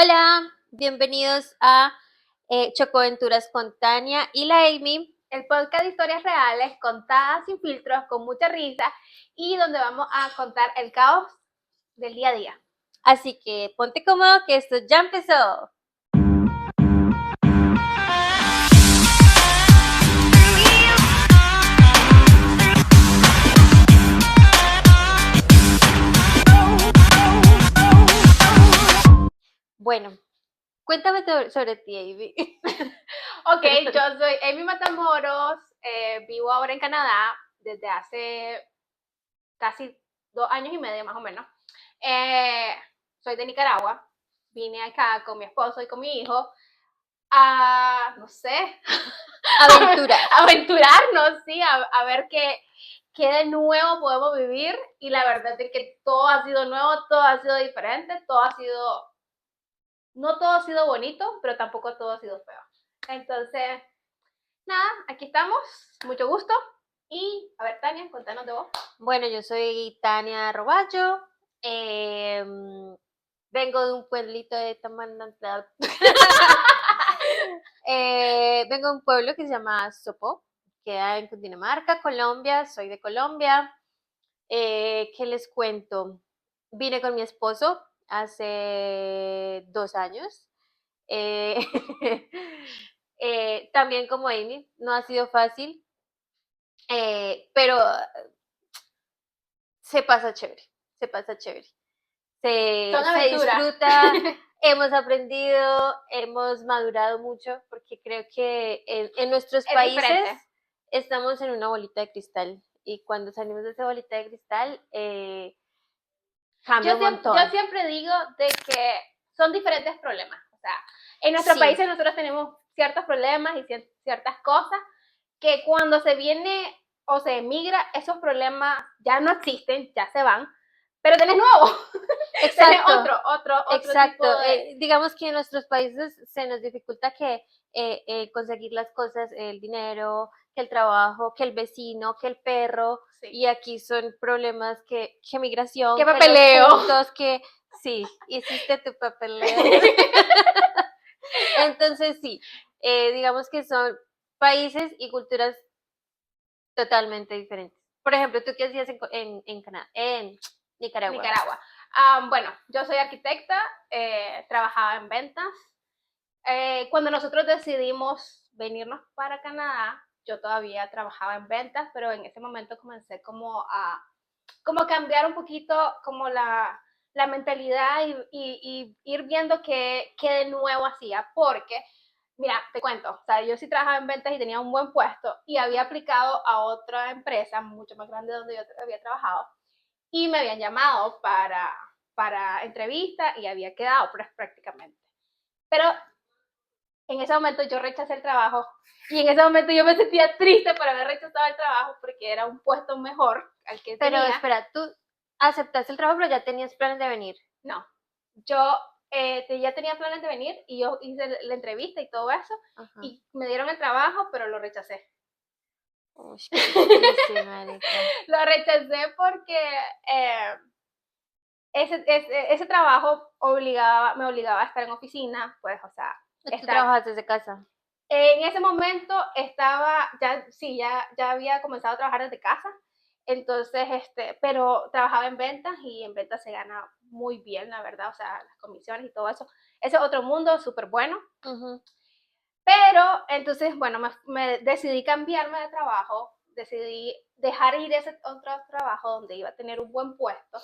Hola, bienvenidos a Chocoaventuras con Tania y la Amy. El podcast de historias reales contadas sin filtros, con mucha risa y donde vamos a contar el caos del día a día. Así que ponte cómodo que esto ya empezó. Bueno, cuéntame sobre ti, Amy. Ok, yo soy Amy Matamoros, vivo ahora en Canadá desde hace casi 2 años y medio más o menos. Soy de Nicaragua, vine acá con mi esposo y con mi hijo a, no sé, Aventura. aventurarnos, sí, a ver qué de nuevo podemos vivir. Y la verdad es que todo ha sido nuevo, todo ha sido diferente, no todo ha sido bonito, pero tampoco todo ha sido feo. Entonces, nada, aquí estamos, mucho gusto. Y, a ver, Tania, contanos de vos. Bueno, yo soy Tania Roballo. Vengo de un pueblito de Tamanantla. Vengo de un pueblo que se llama Sopó, queda en Cundinamarca, Colombia. Soy de Colombia. ¿Qué les cuento? Vine con mi esposo hace 2 años. Eh, también como Amy, no ha sido fácil, pero se pasa chévere, se pasa chévere. Son Se aventuras. disfruta, hemos aprendido, hemos madurado mucho, porque creo que en nuestros Es países diferente. estamos en una bolita de cristal y cuando salimos de esa bolita de cristal cambia un Yo montón. siempre digo de que son diferentes problemas. O sea, en nuestros Sí, países nosotros tenemos ciertos problemas y ciertas cosas que cuando se viene o se emigra, esos problemas ya no existen, ya se van, pero tenés nuevo, tenés exacto, otro tipo exacto. de... Digamos que en nuestros países se nos dificulta que conseguir las cosas, el dinero, que el trabajo, que el vecino, que el perro, Sí. y aquí son problemas que ¿Qué migración, que los papeleo? puntos, que sí, hiciste tu papeleo. Entonces sí, digamos que son países y culturas totalmente diferentes. Por ejemplo, ¿tú qué hacías en Canadá, en Nicaragua? Nicaragua. Bueno, yo soy arquitecta, trabajaba en ventas. Cuando nosotros decidimos venirnos para Canadá, yo todavía trabajaba en ventas, pero en ese momento comencé como cambiar un poquito como la mentalidad y ir viendo qué de nuevo hacía, porque, mira, te cuento, o sea, yo sí trabajaba en ventas y tenía un buen puesto y había aplicado a otra empresa mucho más grande donde yo había trabajado y me habían llamado para entrevista y había quedado prácticamente. Pero en ese momento yo rechacé el trabajo y en ese momento yo me sentía triste por haber rechazado el trabajo porque era un puesto mejor al que Pero tenía. espera, tú aceptaste el trabajo, pero ya tenías planes de venir. No, yo ya tenía planes de venir y yo hice la entrevista y todo eso Ajá. y me dieron el trabajo, pero lo rechacé. Uy, qué difícil, marica. Lo rechacé porque eh, ese trabajo me obligaba a estar en oficina, pues, o sea, Tú estar. trabajas desde casa. En ese momento estaba, ya, sí, ya había comenzado a trabajar desde casa, entonces, pero trabajaba en ventas y en ventas se gana muy bien, la verdad, o sea, las comisiones y todo eso. Ese es otro mundo súper bueno. Ujú. Pero entonces, bueno, me decidí cambiarme de trabajo, decidí dejar ir ese otro trabajo donde iba a tener un buen puesto,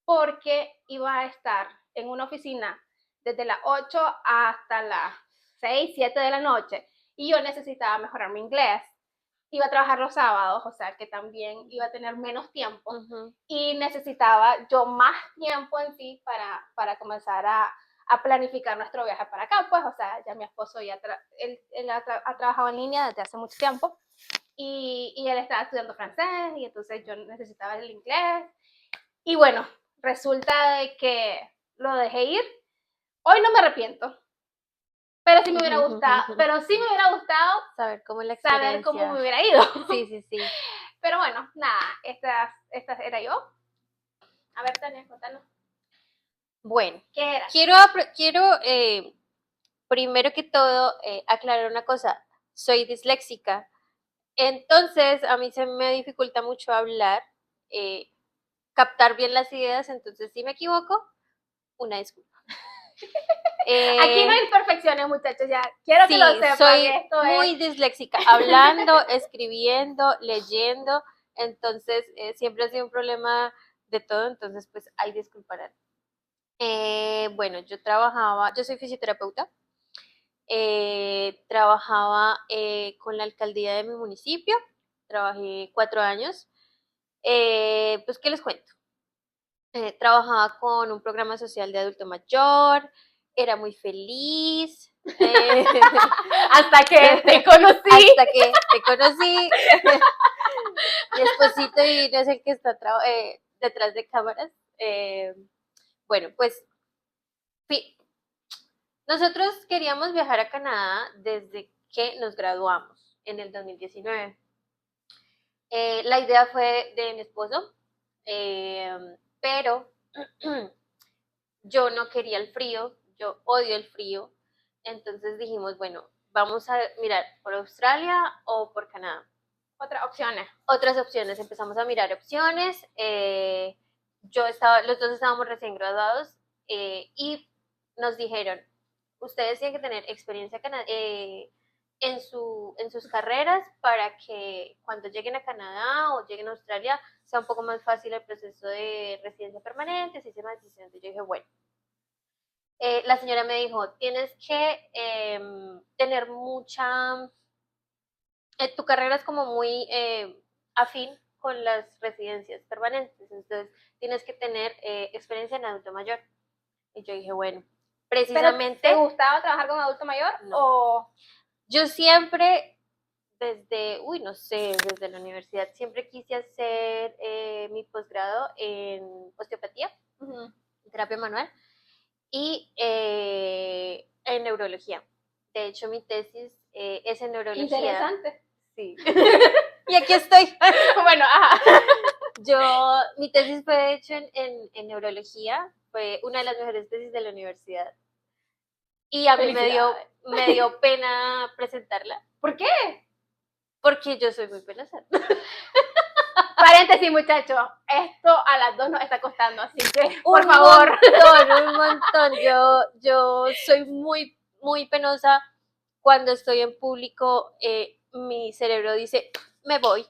porque iba a estar en una oficina desde las 8 hasta las 6 7 de la noche y yo necesitaba mejorar mi inglés. Iba a trabajar los sábados, o sea que también iba a tener menos tiempo Ujú. y necesitaba yo más tiempo en sí para comenzar a planificar nuestro viaje para acá, pues, o sea, ya mi esposo él ha trabajado en línea desde hace mucho tiempo y él estaba estudiando francés y entonces yo necesitaba el inglés y bueno, resulta de que lo dejé ir. Hoy no me arrepiento, pero sí me hubiera gustado Saber cómo es la saber cómo experiencia. me hubiera ido. Sí, sí, sí. Pero bueno, nada, esta era yo. A ver, Tania, contanos. Bueno, ¿Qué era? quiero primero que todo aclarar una cosa. Soy disléxica, entonces a mí se me dificulta mucho hablar, eh, captar bien las ideas, entonces si me equivoco, una disculpa. Aquí no Eh, hay imperfecciones, muchachos, ya. Quiero que lo sí, sepan, soy esto es... muy disléxica, hablando, escribiendo, leyendo, entonces siempre ha sido un problema de todo, entonces pues hay disculparán. Bueno, yo soy fisioterapeuta, trabajaba con la alcaldía de mi municipio, trabajé 4 años. Pues, ¿qué les cuento? Trabajaba con un programa social de adulto mayor, era muy feliz, Hasta que te conocí. hasta que te conocí. Mi esposito divino es el que está detrás de cámaras. Eh, bueno, pues nosotros queríamos viajar a Canadá desde que nos graduamos en el 2019. La idea fue de mi esposo, pero yo no quería el frío, yo odio el frío, entonces dijimos, bueno, vamos a mirar por Australia o por Canadá. Otras opciones. Otras opciones, empezamos a mirar opciones, los dos estábamos recién graduados y nos dijeron, ustedes tienen que tener experiencia en sus carreras para que cuando lleguen a Canadá o lleguen a Australia sea un poco más fácil el proceso de residencia permanente, sistema de decisión. Yo dije, bueno, la señora me dijo, tienes que tener tu carrera es como muy afín con las residencias permanentes, entonces tienes que tener experiencia en adulto mayor. Y yo dije, bueno, ¿Pero te precisamente, gustaba trabajar con adulto mayor no. o...? Yo siempre, no sé, desde la universidad, siempre quise hacer mi posgrado en osteopatía, terapia manual y en neurología. De hecho, mi tesis es en neurología. Interesante. Sí. Y aquí estoy. Bueno, ajá. Mi tesis fue hecho en neurología, fue una de las mejores tesis de la universidad. Y a mí me dio pena presentarla. ¿Por qué? Porque yo soy muy penosa. Paréntesis, muchachos. Esto a las 2 nos está costando, así que, por un favor. Montón, un montón. Yo soy muy, muy penosa cuando estoy en público. Mi cerebro dice, me voy.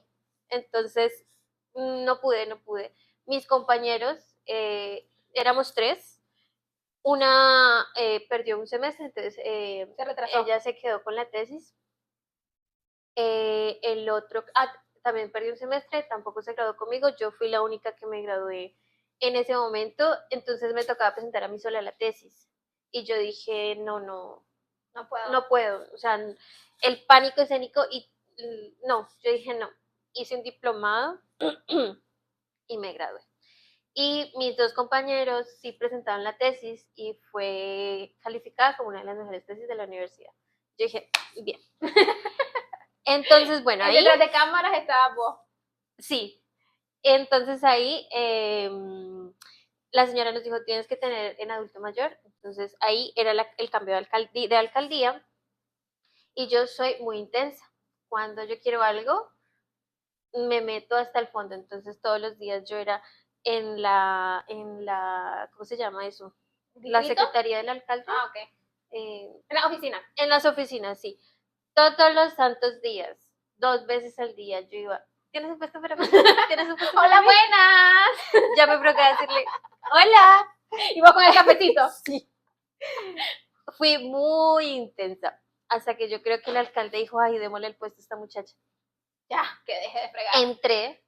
Entonces, no pude. Mis compañeros, éramos 3. Una perdió un semestre, entonces Se retrasó. ella se quedó con la tesis. El otro también perdió un semestre, tampoco se graduó conmigo. Yo fui la única que me gradué en ese momento, entonces me tocaba presentar a mí sola la tesis. Y yo dije, No puedo. no puedo. O sea, el pánico escénico y no, yo dije no. Hice un diplomado y me gradué. Y mis 2 compañeros sí presentaron la tesis y fue calificada como una de las mejores tesis de la universidad. Yo dije, bien. Entonces, bueno, ahí... Detrás de cámaras estaba vos. Sí. Entonces ahí la señora nos dijo, tienes que tener en adulto mayor. Entonces ahí era el cambio de alcaldía y yo soy muy intensa. Cuando yo quiero algo, me meto hasta el fondo. Entonces todos los días yo era ¿cómo se llama eso? La ¿Distrito? secretaría del alcalde. Ah, ok. En la oficina. En las oficinas, sí. Todos los santos días, 2 veces al día, yo iba. ¿Tienes un puesto para mí? ¿Tienes un puesto Hola, para mí? buenas. Ya me provoca decirle, hola. Y vos con el cafecito. Sí. Fui muy intensa. Hasta que yo creo que el alcalde dijo, ay, démosle el puesto a esta muchacha. Ya, que deje de fregar. Entré,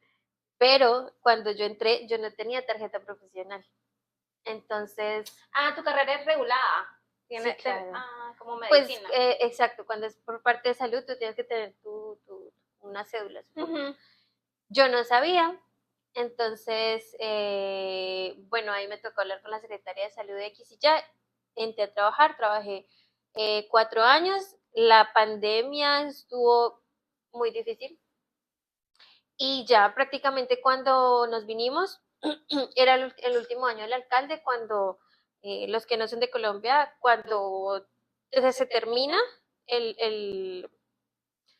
pero cuando yo entré, yo no tenía tarjeta profesional. Entonces. Ah, tu carrera es regulada. Sí, claro. Como Pues, medicina. exacto, cuando es por parte de salud, tú tienes que tener una cédula. Ujú. Yo no sabía, entonces, bueno, ahí me tocó hablar con la secretaria de salud de X y ya, entré a trabajar, trabajé 4 años, la pandemia estuvo muy difícil y ya prácticamente cuando nos vinimos, era el último año del alcalde cuando los que no son de Colombia, cuando se termina el, el,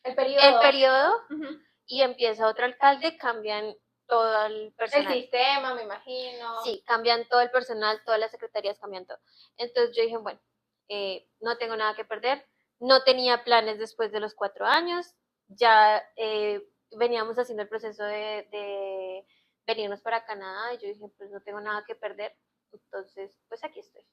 El el periodo. periodo Ujú. y empieza otro alcalde, cambian todo el El personal. sistema, me imagino. Sí, cambian todo el personal, todas las secretarías cambian todo. Entonces yo dije, bueno, no tengo nada que perder, no tenía planes después de los 4 años, ya veníamos haciendo el proceso de venirnos para Canadá y yo dije, pues no tengo nada que perder, entonces pues aquí estoy.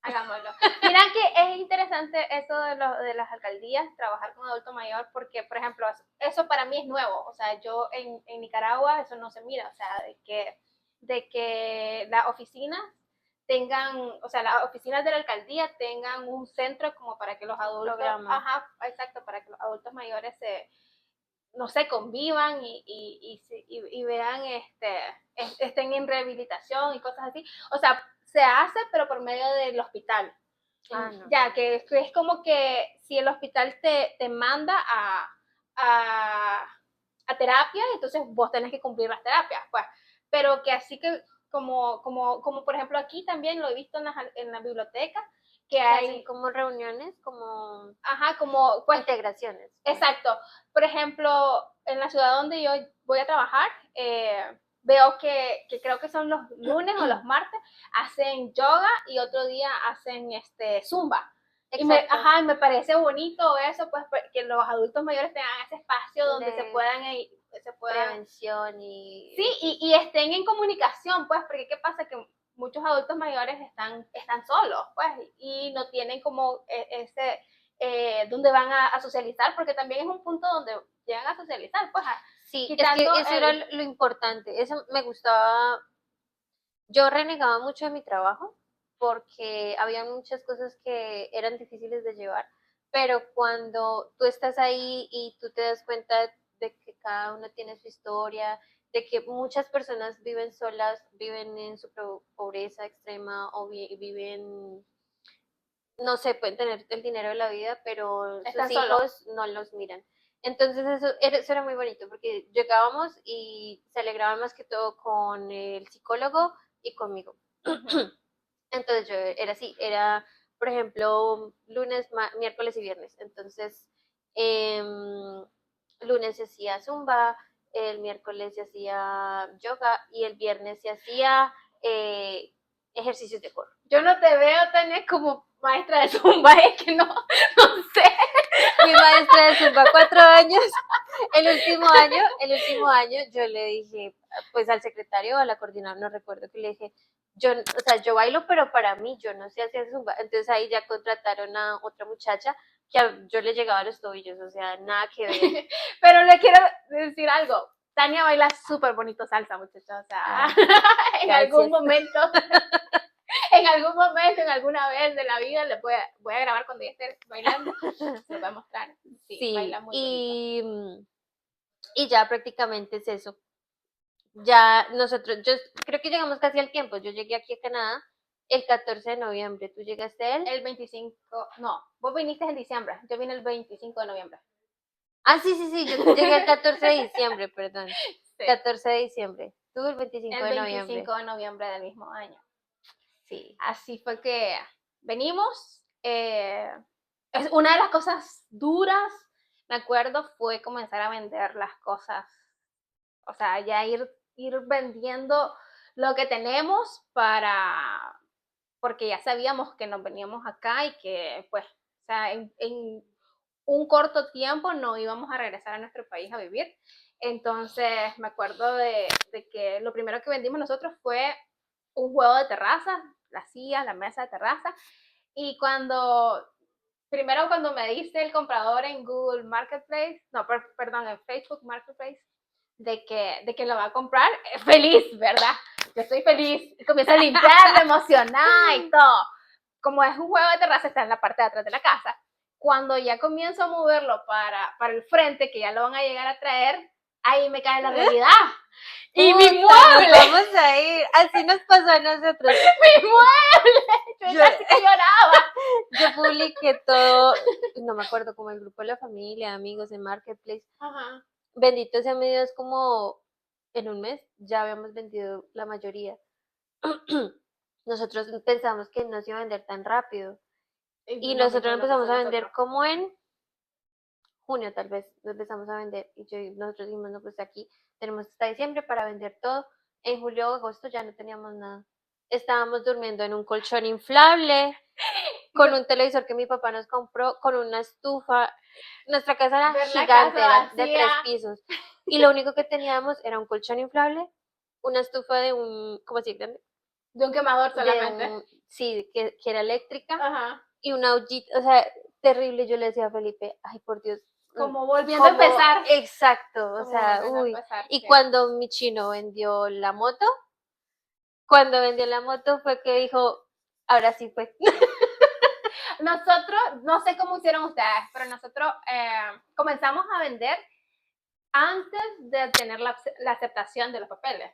Hagámoslo. Mira que es interesante eso de las alcaldías, trabajar con adulto mayor, porque, por ejemplo, eso para mí es nuevo. O sea, yo en Nicaragua eso no se mira. O sea, de que las oficinas tengan, o sea, las oficinas de la alcaldía tengan un centro como para que los adultos, Programa. ajá, exacto, para que los adultos mayores no sé, convivan y vean, estén en rehabilitación y cosas así. O sea, se hace, pero por medio del hospital. No. Ya, que es como que si el hospital te manda a, a terapia, entonces vos tenés que cumplir las terapias, pues. Pero que así que, como por ejemplo aquí también lo he visto en la biblioteca, que Hacen hay, como reuniones, como ajá, como, pues, integraciones. exacto. Por ejemplo, en la ciudad donde yo voy a trabajar, veo que creo que son los lunes o los martes, hacen yoga y otro día hacen zumba. Y me parece bonito eso, pues que los adultos mayores tengan ese espacio donde se puedan prevención y sí, y estén en comunicación, pues, porque qué pasa que muchos adultos mayores están solos, pues, y no tienen como ese donde van a socializar, porque también es un punto donde llegan a socializar, pues, sí, es que eso era lo importante, eso me gustaba. Yo renegaba mucho de mi trabajo porque había muchas cosas que eran difíciles de llevar, pero cuando tú estás ahí y tú te das cuenta de que cada uno tiene su historia, de que muchas personas viven solas, viven en su pobreza extrema o viven, no sé, pueden tener el dinero de la vida, pero sus hijos no los miran. Entonces eso era muy bonito porque llegábamos y se alegraban más que todo con el psicólogo y conmigo. Entonces yo era así, era, por ejemplo, lunes, miércoles y viernes. Entonces, lunes se hacía zumba, el miércoles se hacía yoga y el viernes se hacía ejercicios de core. Yo no te veo, Tania, como maestra de zumba, es que no sé. Mi maestra de zumba 4 años. El último año yo le dije, pues al secretario o a la coordinadora, no recuerdo, que le dije, yo bailo, pero para mí, yo no sé hacer zumba. Entonces ahí ya contrataron a otra muchacha que yo le llegaba a los tobillos, o sea, nada que ver. Pero le quiero decir algo. Tania baila súper bonito salsa, muchachos. O sea, en algún momento, en alguna vez de la vida, voy a grabar cuando ella esté bailando. Se lo voy a mostrar. Sí, baila muy bonito. Y ya prácticamente es eso. Ya nosotros, yo creo que llegamos casi al tiempo. Yo llegué aquí a Canadá el 14 de noviembre. ¿Tú llegaste él? El 25, no, vos viniste en diciembre. Yo vine el 25 de noviembre. Sí, yo llegué el 14 de diciembre, perdón. Sí. 14 de diciembre. Tú el 25 de noviembre. El 25 de noviembre del mismo año. Sí. Así fue que venimos. Es una de las cosas duras, me acuerdo, fue comenzar a vender las cosas. O sea, ya ir vendiendo lo que tenemos porque ya sabíamos que nos veníamos acá y que, pues, o sea, en un corto tiempo no íbamos a regresar a nuestro país a vivir. Entonces, me acuerdo de que lo primero que vendimos nosotros fue un juego de terraza, la silla, la mesa de terraza. Y primero cuando me diste el comprador en Google Marketplace, no, perdón, en Facebook Marketplace, de que lo va a comprar, feliz, ¿verdad? Yo estoy feliz. Y comienzo a limpiar, emocionada y todo. Como es un juego de terraza, está en la parte de atrás de la casa. Cuando ya comienzo a moverlo para el frente, que ya lo van a llegar a traer, ahí me cae la realidad. ¡Y mi mueble! Vamos a ir. Así nos pasó a nosotros. ¡Mi mueble! Yo casi que lloraba. Yo publiqué todo, no me acuerdo, como el grupo de la familia, amigos, en Marketplace. Ajá. Bendito sea mi Dios, como en un mes ya habíamos vendido la mayoría. nosotros pensamos que no se iba a vender tan rápido. Y lo nosotros mismo lo nos pasó empezamos a a vender nosotros. como en junio tal vez, lo empezamos a vender. Y nosotros dijimos, no, pues aquí tenemos hasta diciembre para vender todo. En julio o agosto ya no teníamos nada. Estábamos durmiendo en un colchón inflable, con un televisor que mi papá nos compró, con una estufa. Nuestra casa era Ver la casa gigante, era de vacía 3 pisos. Y lo único que teníamos era un colchón inflable, una estufa de un, ¿cómo así grande? de un quemador De solamente. un, sí, que era eléctrica, Ajá. y una ollita, o sea, terrible. Yo le decía a Felipe, ay, por Dios, Como volviendo a como, empezar. exacto, o Como sea, volviendo a uy. empezar, Y sí. cuando mi chino vendió la moto, cuando vendió la moto fue que dijo, ahora sí fue. Nosotros, no sé cómo hicieron ustedes, pero nosotros comenzamos a vender antes de tener la aceptación de los papeles.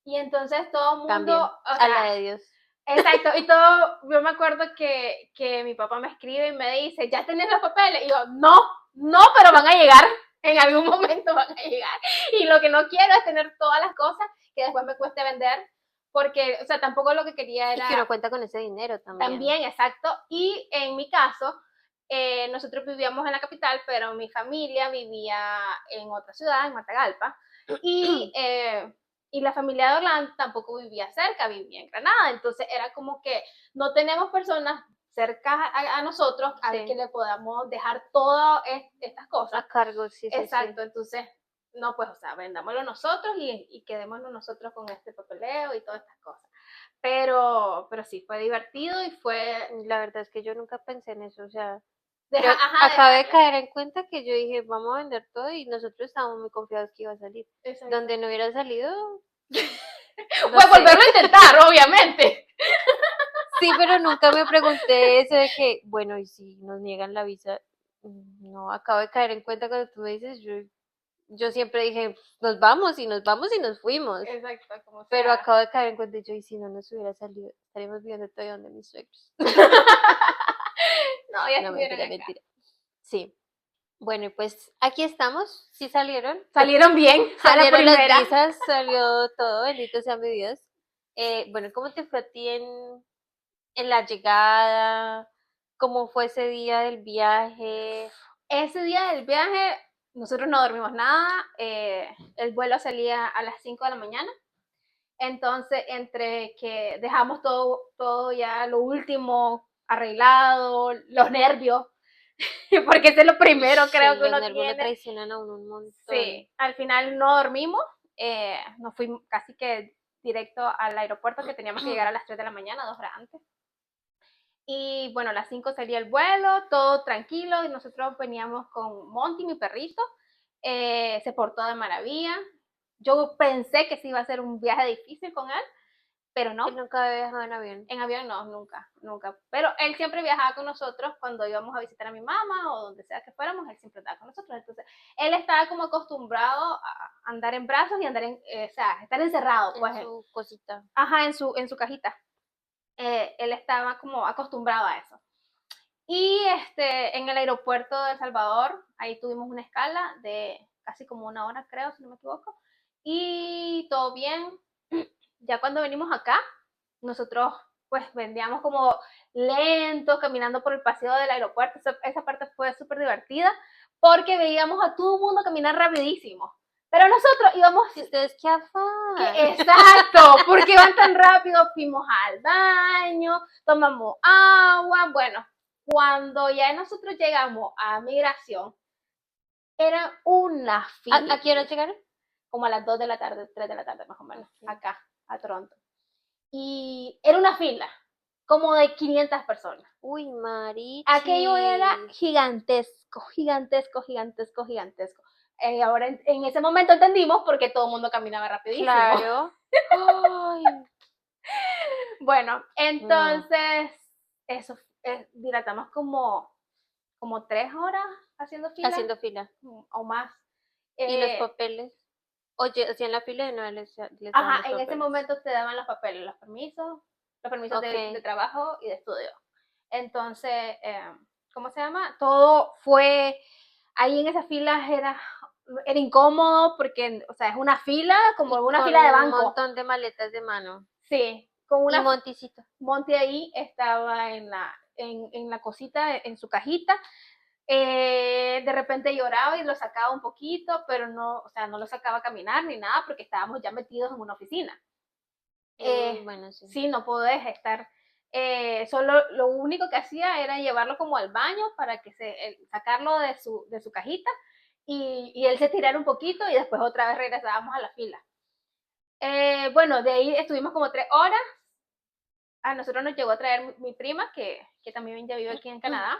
Y entonces todo el mundo, También, o a la sea, de Dios. exacto, y todo, yo me acuerdo que mi papá me escribe y me dice, ¿ya tenés los papeles? Y yo, no, no, pero van a llegar, en algún momento van a llegar. Y lo que no quiero es tener todas las cosas que después me cueste vender, porque, o sea, tampoco lo que quería Y que era uno cuenta con ese dinero también. también, exacto. Y en mi caso, nosotros vivíamos en la capital, pero mi familia vivía en otra ciudad, en Matagalpa. Y, y la familia de Orlando tampoco vivía cerca, vivía en Granada. Entonces era como que no tenemos personas cerca a nosotros a Sí. que le podamos dejar todas estas cosas. A cargo, sí, sí, Exacto, sí. entonces, no, pues, o sea, vendámoslo nosotros y quedémonos nosotros con este papeleo y todas estas cosas. Pero sí, fue divertido y fue. La verdad es que yo nunca pensé en eso, o sea, Ajá, acabé de dejarlo. caer en cuenta que yo dije, vamos a vender todo y nosotros estábamos muy confiados que iba a salir. Exacto. Donde no hubiera salido, no Pues sé. volverlo a intentar, obviamente. Sí, pero nunca me pregunté eso de que, bueno, y si nos niegan la visa, no, acabo de caer en cuenta cuando tú me dices, yo siempre dije, nos vamos y nos vamos y nos fuimos. Exacto, como Pero sea. acabo de caer en cuenta y si no nos hubiera salido, estaríamos viviendo todavía donde mis suegros. No, ya No, estuvieron mentira, acá. mentira. Sí. Bueno, y pues aquí estamos, sí salieron. Salieron bien a la Salieron las primera. visas, salió todo, bendito sea mi Dios. Bueno, ¿cómo te fue a ti en la llegada? ¿Cómo fue ese día del viaje? Ese día del viaje, nosotros no dormimos nada. El vuelo salía a las 5 de la mañana. Entonces, entre que dejamos todo ya lo último arreglado, los nervios, porque ese es lo primero creo Sí, que los uno nervios lo tiene. traicionan a uno un montón. Sí, al final no dormimos, nos fuimos casi que directo al aeropuerto que teníamos que llegar a las 3 de la mañana, 2 horas antes. Y bueno, a las 5 salía el vuelo, todo tranquilo, y nosotros veníamos con Monty, mi perrito, se portó de maravilla. Yo pensé que sí iba a ser un viaje difícil con él, pero no. Él nunca había viajado en avión. En avión no, nunca, nunca. Pero él siempre viajaba con nosotros cuando íbamos a visitar a mi mamá o donde sea que fuéramos, él siempre estaba con nosotros. Entonces, él estaba como acostumbrado a andar en brazos y andar o sea, estar encerrado, pues. En su cosita. Ajá, en su cajita. Él estaba como acostumbrado a eso. Y en el aeropuerto de El Salvador, ahí tuvimos una escala de casi como 1 hora, creo, si no me equivoco. Y todo bien. Ya cuando venimos acá, nosotros pues vendíamos como lentos, caminando por el paseo del aeropuerto. Esa parte fue súper divertida porque veíamos a todo el mundo caminar rapidísimo. Pero nosotros íbamos. ¿Y ustedes qué afán? Exacto, porque iban tan rápido, fuimos al baño, tomamos agua. Bueno, cuando ya nosotros llegamos a migración, era una fila. ¿A qué hora llegaron? Como a las 2 de la tarde, 3 de la tarde más o menos, Okay. acá, a Toronto. Y era una fila, como de 500 personas. Uy, marichi. Aquello era gigantesco, gigantesco, gigantesco, gigantesco. Ahora en ese momento entendimos por qué todo el mundo caminaba rapidísimo. Claro. Ay. Bueno, entonces, eso, dilatamos como 3 horas haciendo fila. Haciendo fila. O más. ¿Y los papeles? Oye, hacían la fila y no les Ajá, daban los en ese papeles. momento te daban los papeles, los permisos Okay. de trabajo y de estudio. Entonces, ¿cómo se llama? Todo fue, ahí en esas filas era incómodo porque, o sea, es una fila como Y una con fila de un banco. montón de maletas de mano. Sí, con Y una Monticito. Monty ahí estaba en la cosita, en su cajita. De repente lloraba y lo sacaba un poquito, pero no, o sea, no lo sacaba a caminar ni nada porque estábamos ya metidos en una oficina. Bueno, sí. Sí, no podés estar. Solo lo único que hacía era llevarlo como al baño para que sacarlo de su cajita y él se tirara un poquito y después otra vez regresábamos a la fila. Bueno, de ahí estuvimos como 3 horas. A nosotros nos llegó a traer mi prima, que también ya vive aquí en Canadá.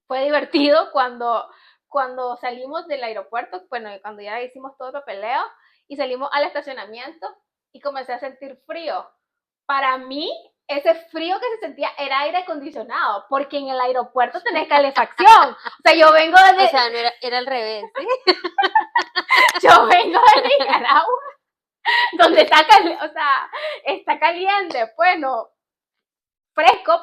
Fue divertido cuando salimos del aeropuerto, bueno, cuando ya hicimos todo el papeleo y salimos al estacionamiento y comencé a sentir frío. Para mí, ese frío que se sentía era aire acondicionado, porque en el aeropuerto tenés calefacción. O sea, yo vengo O sea, no era al revés, ¿sí? yo vengo de Nicaragua, donde o sea, está caliente, pues no fresco,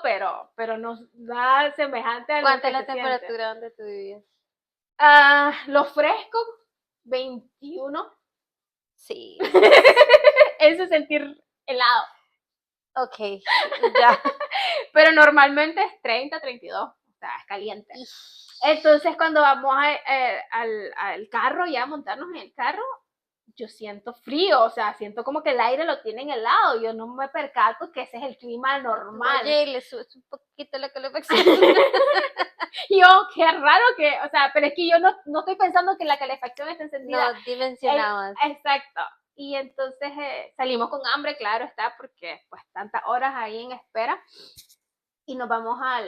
pero no da semejante a lo ¿Cuánta que es la se siente. temperatura donde tú vivías? Lo fresco, 21. Sí. Eso es sentir helado. Ok, ya. Pero normalmente es 30, 32. O sea, es caliente. Entonces, cuando vamos al carro, ya a montarnos en el carro, yo siento frío. O sea, siento como que el aire lo tienen helado. Yo no me percato que ese es el clima normal. Oye, le subes un poquito la calefacción. Yo, qué raro que, o sea, pero es que yo no estoy pensando que la calefacción está encendida. No dimensionabas. Exacto. Y entonces salimos con hambre, claro está, porque pues tantas horas ahí en espera. Y nos vamos a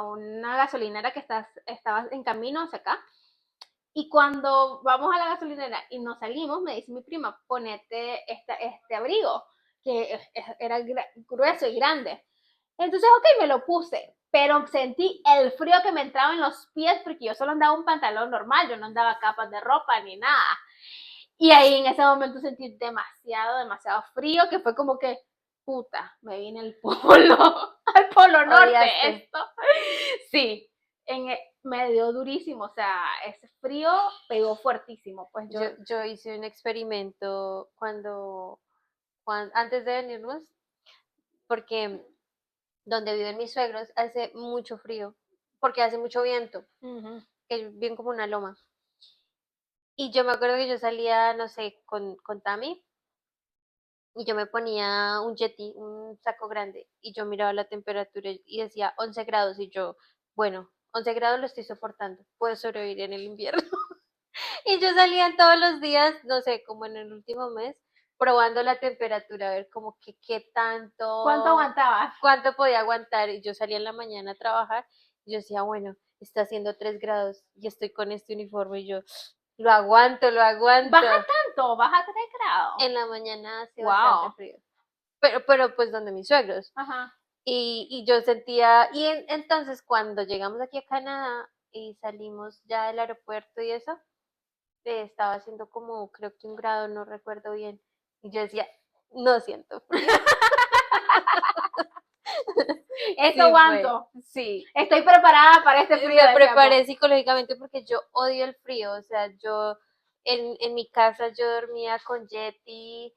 una gasolinera que estaba en camino hacia acá. Y cuando vamos a la gasolinera y nos salimos, me dice mi prima, ponete este abrigo, que era grueso y grande. Entonces, ok, me lo puse, pero sentí el frío que me entraba en los pies porque yo solo andaba un pantalón normal, yo no andaba capas de ropa ni nada. Y ahí en ese momento sentí demasiado frío, que fue como que, puta, me vine al al polo norte, Odiaste. esto. Sí, me dio durísimo, o sea, ese frío pegó fuertísimo. Pues Yo hice un experimento antes de venirnos, porque donde viven mis suegros hace mucho frío, porque hace mucho viento, que bien como una loma. Y yo me acuerdo que yo salía, no sé, con Tami, y yo me ponía un jetty, un saco grande, y yo miraba la temperatura y decía 11 grados, y yo, bueno, 11 grados lo estoy soportando, puedo sobrevivir en el invierno. Y yo salía todos los días, no sé, como en el último mes, probando la temperatura, a ver como que qué ¿Cuánto tanto, aguantabas? cuánto podía aguantar. Y yo salía en la mañana a trabajar y yo decía, bueno, está haciendo 3 grados y estoy con este uniforme y yo lo aguanto, lo aguanto. ¿Baja tanto? ¿Baja 3 grados? En la mañana hace bastante Wow. frío. Pero pues donde mis suegros. Ajá. Y yo sentía, entonces cuando llegamos aquí a Canadá y salimos ya del aeropuerto y eso, estaba haciendo como, creo que 1 grado, no recuerdo bien. Y yo decía, no siento frío. Eso Sí, aguanto. sí. Estoy preparada para este frío. Me preparé psicológicamente porque yo odio el frío. O sea, yo en mi casa yo dormía con Yeti.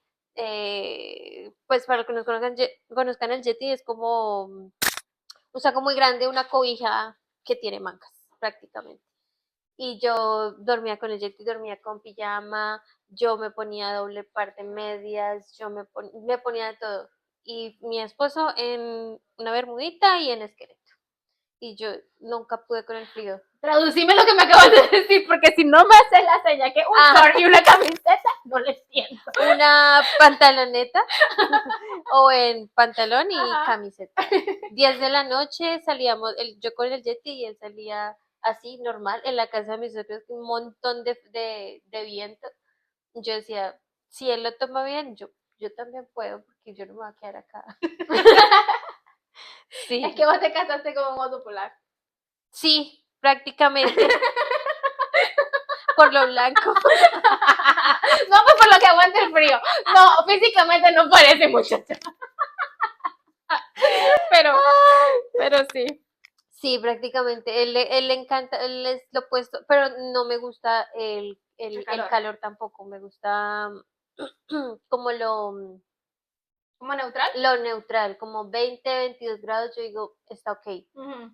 Pues para los que nos conozcan el Yeti es como un saco muy grande, una cobija que tiene mangas prácticamente. Y yo dormía con el Yeti, dormía con pijama, yo me ponía doble parte medias, me ponía de todo. Y mi esposo en una bermudita y en esqueleto. Y yo nunca pude con el frío. Traducime lo que me acabas de decir, porque si no me haces la seña que un short y una camiseta, no le siento. Una pantaloneta o en pantalón y Ajá. camiseta. 10 de la noche salíamos, yo con el Yeti y él salía así, normal, en la casa de mis suegros, un montón de viento. Yo decía, si él lo toma bien, yo también puedo, porque yo no me voy a quedar acá. Sí. Es que vos te casaste con un oso polar. Sí, prácticamente. Por lo blanco. No, pues por lo que aguanta el frío. No, físicamente no parece muchacho. Pero sí. Sí, prácticamente. Él le encanta, él es lo opuesto, pero no me gusta el calor tampoco. Me gusta como ¿Como neutral? lo neutral, como 20, 22 grados, yo digo, está ok, Ujú.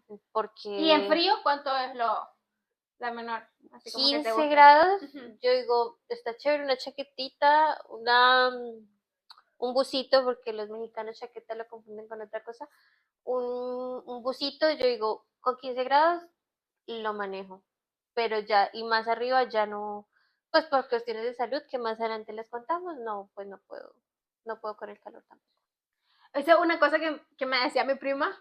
¿Y en porque frío cuánto es la menor? Así como que te 15 gusta. grados, Ujú. yo digo, está chévere, una chaquetita, un busito, porque los mexicanos chaqueta lo confunden con otra cosa, un busito, yo digo, con 15 grados lo manejo, pero ya, y más arriba ya no, pues por cuestiones de salud, que más adelante les contamos, no, pues no puedo con el calor tampoco. Esa es una cosa que me decía mi prima.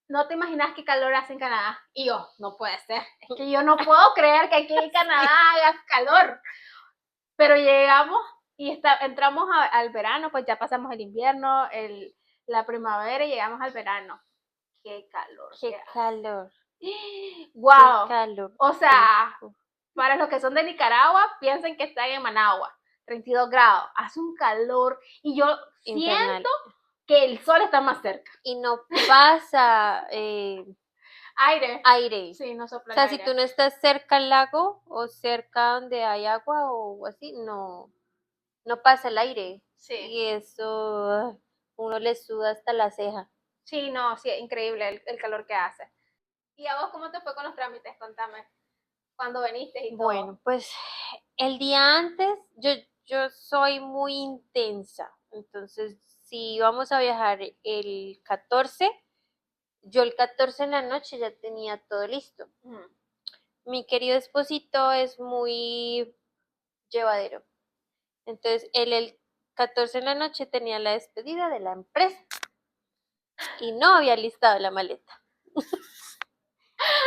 No te imaginas qué calor hace en Canadá. Y yo, no puede ser. Es que yo no puedo creer que aquí en Canadá haga calor. Pero llegamos y entramos al verano, pues ya pasamos el invierno, la primavera y llegamos al verano. Qué calor que Qué hace. calor, qué Wow. calor. O sea, para los que son de Nicaragua, piensen que están en Managua, 32 grados. Hace un calor y yo Infernal. siento que el sol está más cerca. Y no pasa Aire. aire. Sí, no O sopla el sea, si tú aire. no estás cerca al lago o cerca donde hay agua o así, no pasa el aire. Sí. Y eso uno le suda hasta la ceja. Sí, no, sí, increíble el calor que hace. ¿Y a vos cómo te fue con los trámites? Contame. Cuando viniste y todo. Bueno, pues el día antes yo soy muy intensa. Entonces, si vamos a viajar el 14, yo el 14 en la noche ya tenía todo listo. Ujú. Mi querido esposito es muy llevadero. Entonces, él el 14 en la noche tenía la despedida de la empresa y no había listado la maleta.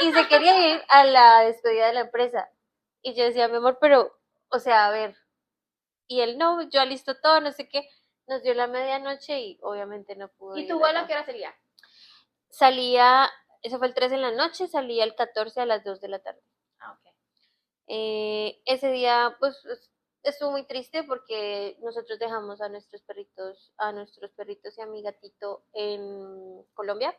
Y se quería ir a la despedida de la empresa. Y yo decía, mi amor, pero, o sea, a ver. Y él no, yo alisto todo, no sé qué. Nos dio la medianoche y obviamente no pudo ¿Y tu ir vuelo a allá. qué hora sería? Salía, eso fue el 3 en la noche, salía el 14 a las 2 de la tarde. Ah, ok. Ese día, pues, estuvo muy triste porque nosotros dejamos a nuestros perritos y a mi gatito en Colombia.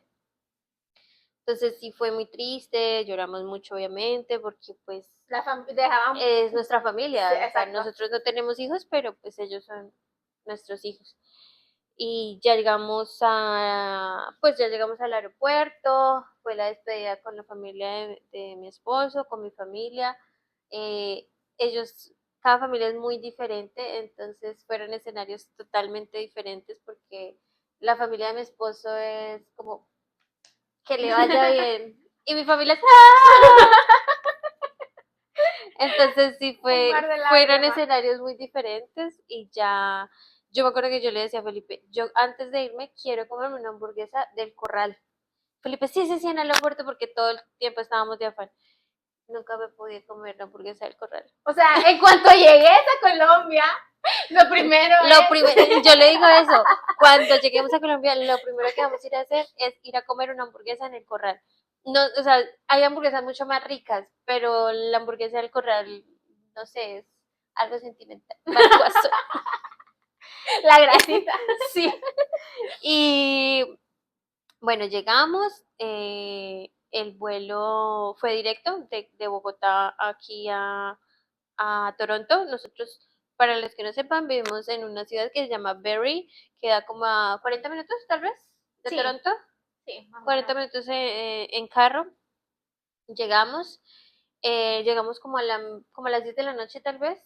Entonces sí fue muy triste, lloramos mucho obviamente porque pues Dejaban. es nuestra Sí, familia, o sea, exacto. nosotros no tenemos hijos, pero pues ellos son nuestros hijos. Y ya llegamos al aeropuerto, fue la despedida con la familia de mi esposo, con mi familia. Eh, ellos, cada familia es muy diferente, entonces fueron escenarios totalmente diferentes porque la familia de mi esposo es como que le vaya bien. Y mi familia es ¡ah! Entonces sí Un mar de fueron lágrimas. escenarios muy diferentes y ya, yo me acuerdo que yo le decía a Felipe, yo antes de irme quiero comerme una hamburguesa del Corral. Felipe, sí, sí, sí, en el aeropuerto porque todo el tiempo estábamos de afán. Nunca me podía comer la hamburguesa del Corral. O sea, en cuanto llegues a Colombia, lo primero Yo le digo eso, cuando lleguemos a Colombia, lo primero que vamos a ir a hacer es ir a comer una hamburguesa en el Corral. No, o sea, hay hamburguesas mucho más ricas, pero la hamburguesa del Corral, no sé, es algo sentimental, valioso. la grasita. Sí. Y bueno, llegamos, el vuelo fue directo de Bogotá aquí a Toronto. Nosotros, para los que no sepan, vivimos en una ciudad que se llama Barrie, que da como a 40 minutos tal vez de Sí, Toronto, sí, más o 40 menos. minutos en carro. Llegamos, llegamos como a las 10 de la noche tal vez,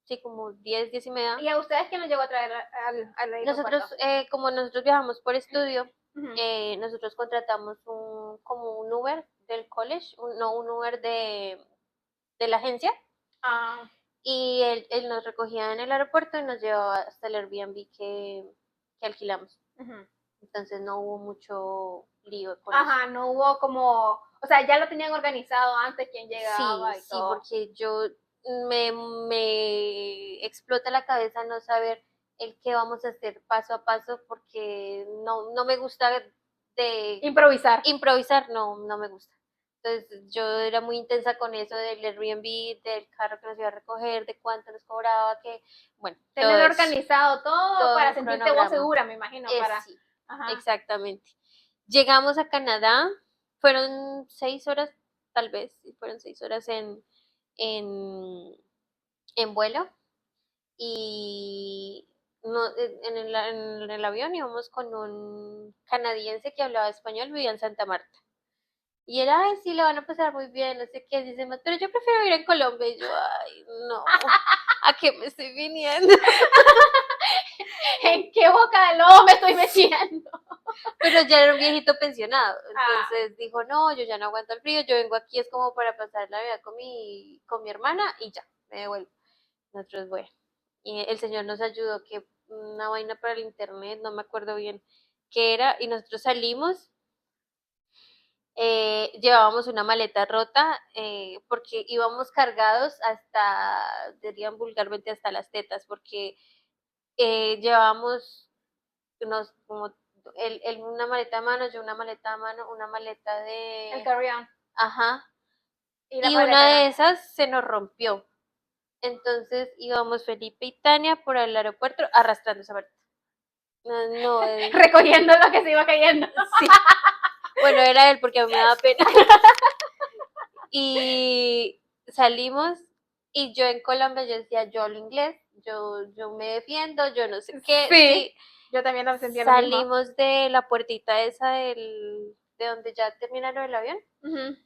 sí, como 10, 10 y media. ¿Y a ustedes quién nos llegó a traer al Nosotros, aeropuerto? como nosotros viajamos por estudio, Ujú. nosotros contratamos como un Uber del college, no un Uber de la agencia, Ah, y él nos recogía en el aeropuerto y nos llevaba hasta el Airbnb que alquilamos. ujú. Entonces no hubo mucho lío con eso. Ajá, no hubo como, o sea, ya lo tenían organizado antes quién Sí, llegaba y sí, todo. porque me explota la cabeza no saber el qué vamos a hacer paso a paso porque no me gusta de Improvisar. improvisar, no me gusta. Entonces yo era muy intensa con eso del Airbnb, del carro que nos iba a recoger, de cuánto nos cobraba, que, bueno, todo Tener eso, organizado todo todo para un sentirte vos cronograma. segura, me imagino, para. Sí, Ajá. exactamente. Llegamos a Canadá, fueron 6 horas, tal vez, sí, fueron 6 horas en, en vuelo y no, en el avión íbamos con un canadiense que hablaba español, vivía en Santa Marta. Y era, ay, sí, la van a pasar muy bien, no sé qué, dice, pero yo prefiero ir en Colombia. Y yo, ay, no, ¿a qué me estoy viniendo? ¿En qué boca de lobo me estoy metiendo? Pero ya era un viejito pensionado, entonces dijo, no, yo ya no aguanto el frío, yo vengo aquí es como para pasar la vida con mi hermana y ya, me devuelvo. Nosotros, bueno, y el señor nos ayudó, que una vaina para el internet, no me acuerdo bien qué era, y nosotros salimos, llevábamos una maleta rota, porque íbamos cargados hasta, dirían vulgarmente, hasta las tetas, porque llevábamos como una maleta a mano, yo una maleta a mano, una maleta El de... carry-on. Ajá. Y la Y una maleta de grande. esas se nos rompió. Entonces íbamos Felipe y Tania por el aeropuerto arrastrando esa maleta. No, no, Recogiendo lo que se iba cayendo. sí. Bueno, era él porque a mí me daba pena. Y salimos y yo en Colombia yo decía, yo hablo inglés, yo me defiendo, yo no sé qué, Sí, sí. yo también sentía lo mismo. Salimos de la puertita esa de donde ya terminaron el avión. Uh-huh.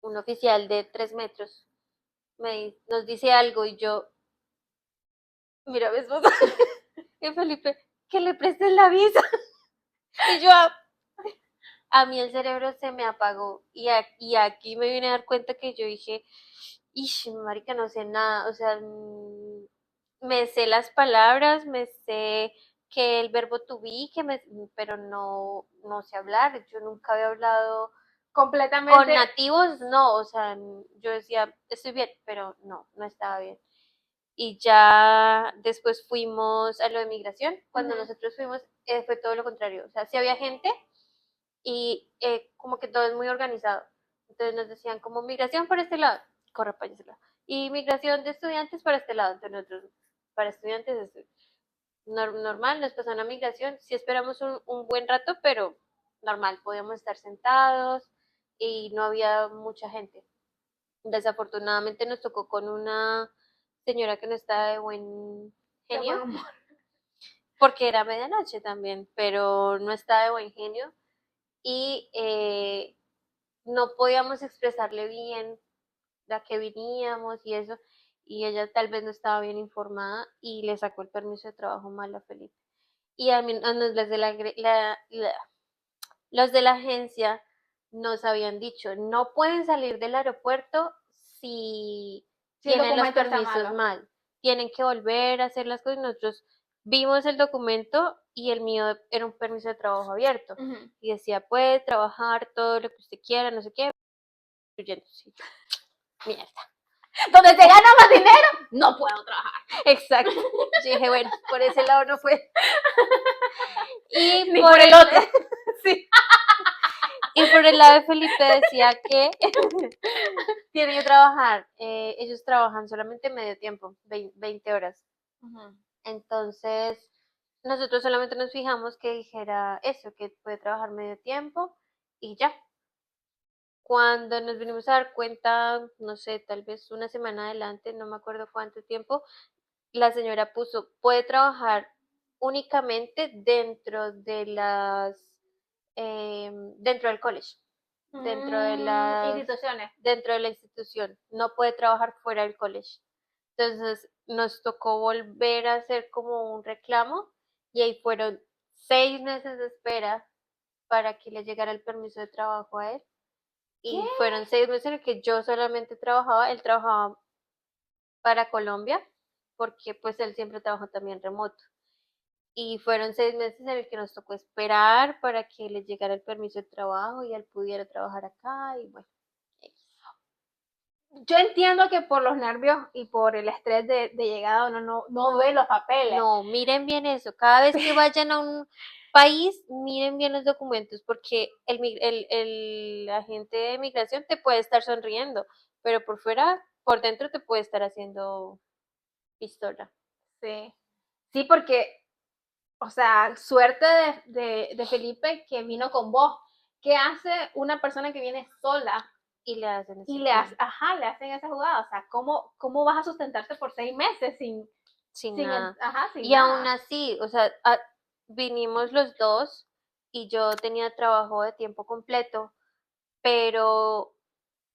Un oficial de 3 metros nos dice algo y yo, mira, mi esposa, y Felipe, que le prestes la visa. Y yo, a mí el cerebro se me apagó y aquí me vine a dar cuenta que yo dije, ish, marica, no sé nada, o sea, me sé las palabras, me sé que el verbo to be, pero no sé hablar, yo nunca había hablado con Completamente. nativos, no, o sea, yo decía, estoy bien, pero no estaba bien. Y ya después fuimos a lo de migración. Cuando Uh-huh. nosotros fuimos, fue todo lo contrario. O sea, sí había gente y como que todo es muy organizado. Entonces nos decían como migración por este lado, corre para ese lado. Y migración de estudiantes para este lado. Entonces nosotros, para estudiantes, normal, nos pasaron a migración. Sí esperamos un buen rato, pero normal, podíamos estar sentados y no había mucha gente. Desafortunadamente nos tocó con una señora que no estaba de buen De buen genio, humor. porque era medianoche también, pero no estaba de buen genio y no podíamos expresarle bien la que veníamos y eso, y ella tal vez no estaba bien informada y le sacó el permiso de trabajo mal a Felipe. Y a mí, los de los de la agencia nos habían dicho, no pueden salir del aeropuerto si Si el tienen los documento está permisos malo. mal. Tienen que volver a hacer las cosas. Nosotros vimos el documento y el mío era un permiso de trabajo abierto. Uh-huh. Y decía, puede trabajar todo lo que usted quiera, no sé qué. Mierda. Donde se gana más dinero, no puedo trabajar. Exacto. Yo dije, bueno, por ese lado no fue. Y ni por el otro. Sí. Y por el lado de Felipe decía que tiene que trabajar, ellos trabajan solamente medio tiempo, 20 horas. Uh-huh. Entonces, nosotros solamente nos fijamos que dijera eso, que puede trabajar medio tiempo y ya. Cuando nos vinimos a dar cuenta, no sé, tal vez una semana adelante, no me acuerdo cuánto tiempo, la señora puso, puede trabajar únicamente dentro del college, dentro de las Instituciones. dentro de la institución, no puede trabajar fuera del college. Entonces nos tocó volver a hacer como un reclamo y ahí fueron 6 meses de espera para que le llegara el permiso de trabajo a él. ¿Qué? Y fueron 6 meses en los que yo solamente trabajaba, él trabajaba para Colombia, porque pues él siempre trabajó también remoto. Y fueron 6 meses en el que nos tocó esperar para que le llegara el permiso de trabajo y él pudiera trabajar acá y bueno. Yo entiendo que por los nervios y por el estrés de llegada uno no ve los papeles. No, miren bien eso. Cada vez que vayan a un país, miren bien los documentos, porque el agente de migración te puede estar sonriendo, pero por fuera, por dentro te puede estar haciendo pistola. Sí. Sí, porque, o sea, suerte de Felipe que vino con vos. ¿Qué hace una persona que viene sola Y le hacen ese y plan. le hacen esa jugada? O sea, ¿cómo vas a sustentarte por 6 meses sin sin Sin, nada. ajá, sin Y aún nada. así, o sea, vinimos los dos y yo tenía trabajo de tiempo completo, pero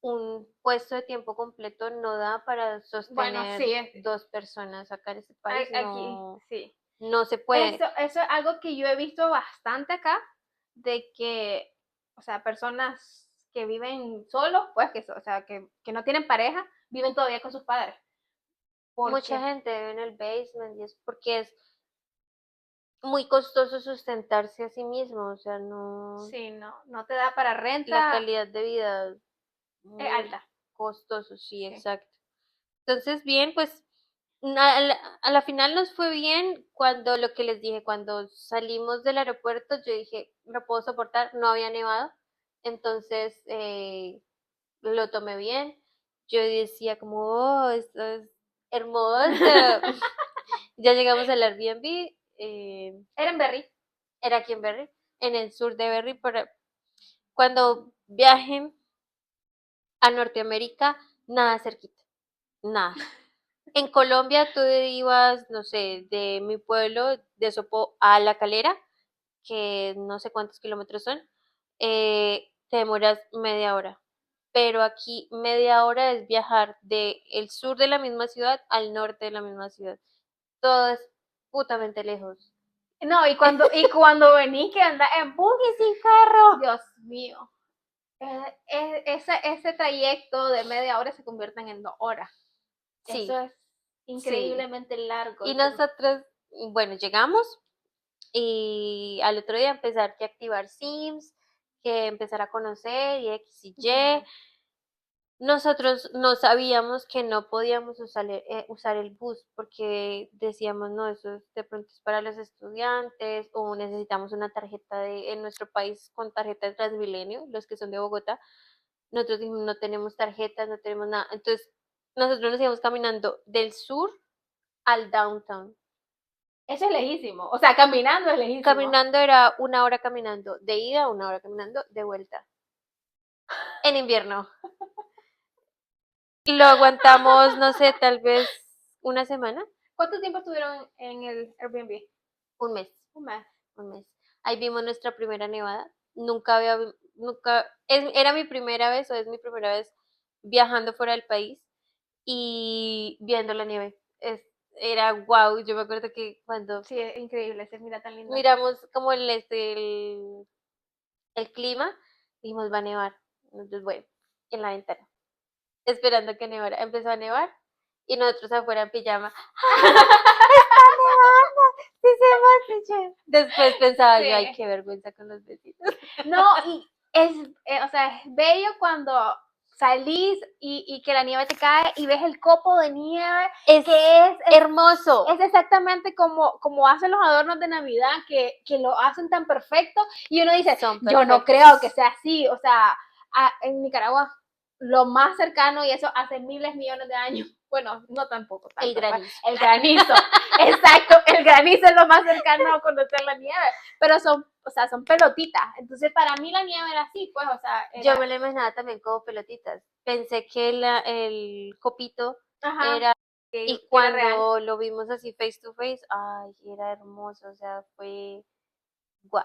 un puesto de tiempo completo no da para Bueno, sostener sí, dos personas acá en este país, aquí, no, sí. no se puede. Eso es algo que yo he visto bastante acá, de que, o sea, personas que viven solos, pues, o sea, que no tienen pareja, viven todavía con sus padres. Mucha Porque, gente vive en el basement y es porque es muy costoso sustentarse a sí mismo, o sea, no, sí, no te da para la renta, calidad de vida es es muy alta. costoso, sí, Sí. exacto. Entonces, bien, pues a la final nos fue bien cuando lo que les dije, cuando salimos del aeropuerto, yo dije, lo puedo soportar, no había nevado, entonces lo tomé bien. Yo decía como, oh, esto es hermoso. Ya llegamos al Airbnb, Era en Berry. era aquí en Berry, en el sur de Berry, pero cuando viajen a Norteamérica, nada cerquita, nada. En Colombia tú ibas, no sé, de mi pueblo, de Sopó a La Calera, que no sé cuántos kilómetros son, te demoras media hora. Pero aquí media hora es viajar de el sur de la misma ciudad al norte de la misma ciudad. Todo es putamente lejos. No, y cuando vení que anda en bus, Y sin carro. Dios mío. Ese trayecto de media hora se convierte en 2 horas. Sí, Eso es sí. increíblemente largo. Y nosotros, bueno, llegamos y al otro día empezar que activar Sims, que empezar a conocer y X y Y. Ujú. Nosotros no sabíamos que no podíamos usar el bus porque decíamos, no, eso de pronto es para los estudiantes o necesitamos una tarjeta en nuestro país con tarjeta de Transmilenio, los que son de Bogotá. Nosotros dijimos, no tenemos tarjetas, no tenemos nada. Entonces, nosotros nos íbamos caminando del sur al downtown. Eso es lejísimo. O sea, caminando es lejísimo. Caminando era una hora caminando de ida, una hora caminando de vuelta. En invierno. Lo aguantamos, no sé, tal vez una semana, ¿Cuánto tiempo estuvieron en el Airbnb? un mes, Un mes. un mes. Ahí vimos nuestra primera nevada. Nunca, era mi primera vez o es mi primera vez viajando fuera del país y viendo la nieve. Era wow, yo me acuerdo que cuando Sí, es increíble. Se mira tan lindo. miramos como el clima, dijimos va a nevar. Entonces, bueno, en la ventana, esperando que nevara. Empezó a nevar y nosotros afuera en pijama. ¡Ah! ¡Está nevando! ¡Sí se va a echar! Después pensaba yo, ay, Sí. qué vergüenza con los vecinos. No, y o sea, es bello cuando salís y que la nieve te cae y ves el copo de nieve, Es que hermoso. es exactamente como hacen los adornos de Navidad, que lo hacen tan perfecto y uno dice, Son yo no creo que perfectos. sea así, o sea, en Nicaragua lo más cercano y eso hace miles, millones de años, bueno, no tampoco El tanto, pues, granizo. el granizo, exacto, el granizo es lo más cercano a conocer la nieve, pero o sea, son pelotitas, entonces para mí la nieve era así, pues, o sea, Yo era, me lo imaginaba también como pelotitas. Pensé que el copito ajá, era, que y era real. cuando lo vimos así face to face, ay, era hermoso, o sea, fue guau.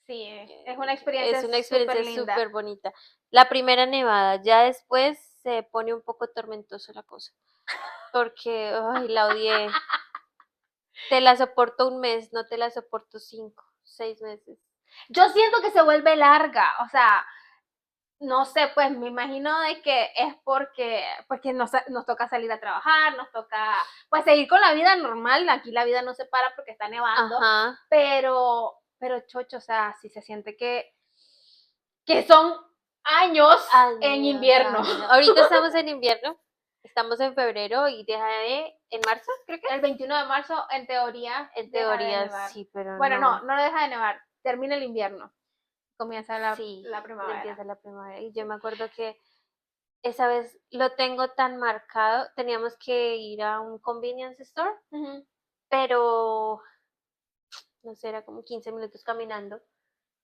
Sí, es una Es experiencia una súper experiencia linda. súper bonita. La primera nevada, ya después se pone un poco tormentosa la cosa, porque, ay, la odié. Te la soporto un mes, no te la soporto 5, 6 meses. Yo siento que se vuelve larga, o sea, no sé, pues me imagino de que es porque nos toca salir a trabajar, nos toca pues seguir con la vida normal, aquí la vida no se para porque está nevando, Ajá. pero chocho, o sea, sí se siente que son años en Años, invierno. años. Ahorita estamos en invierno, estamos en febrero y deja en marzo, creo que es. El 21 de marzo, en teoría, En deja de teoría nevar. sí, pero Bueno, no, no. no deja de nevar, termina el invierno, comienza Sí, la ya primavera. empieza la primavera. Y yo Sí. me acuerdo que esa vez lo tengo tan marcado, teníamos que ir a un convenience store, Ujú. pero no sé, era como 15 minutos caminando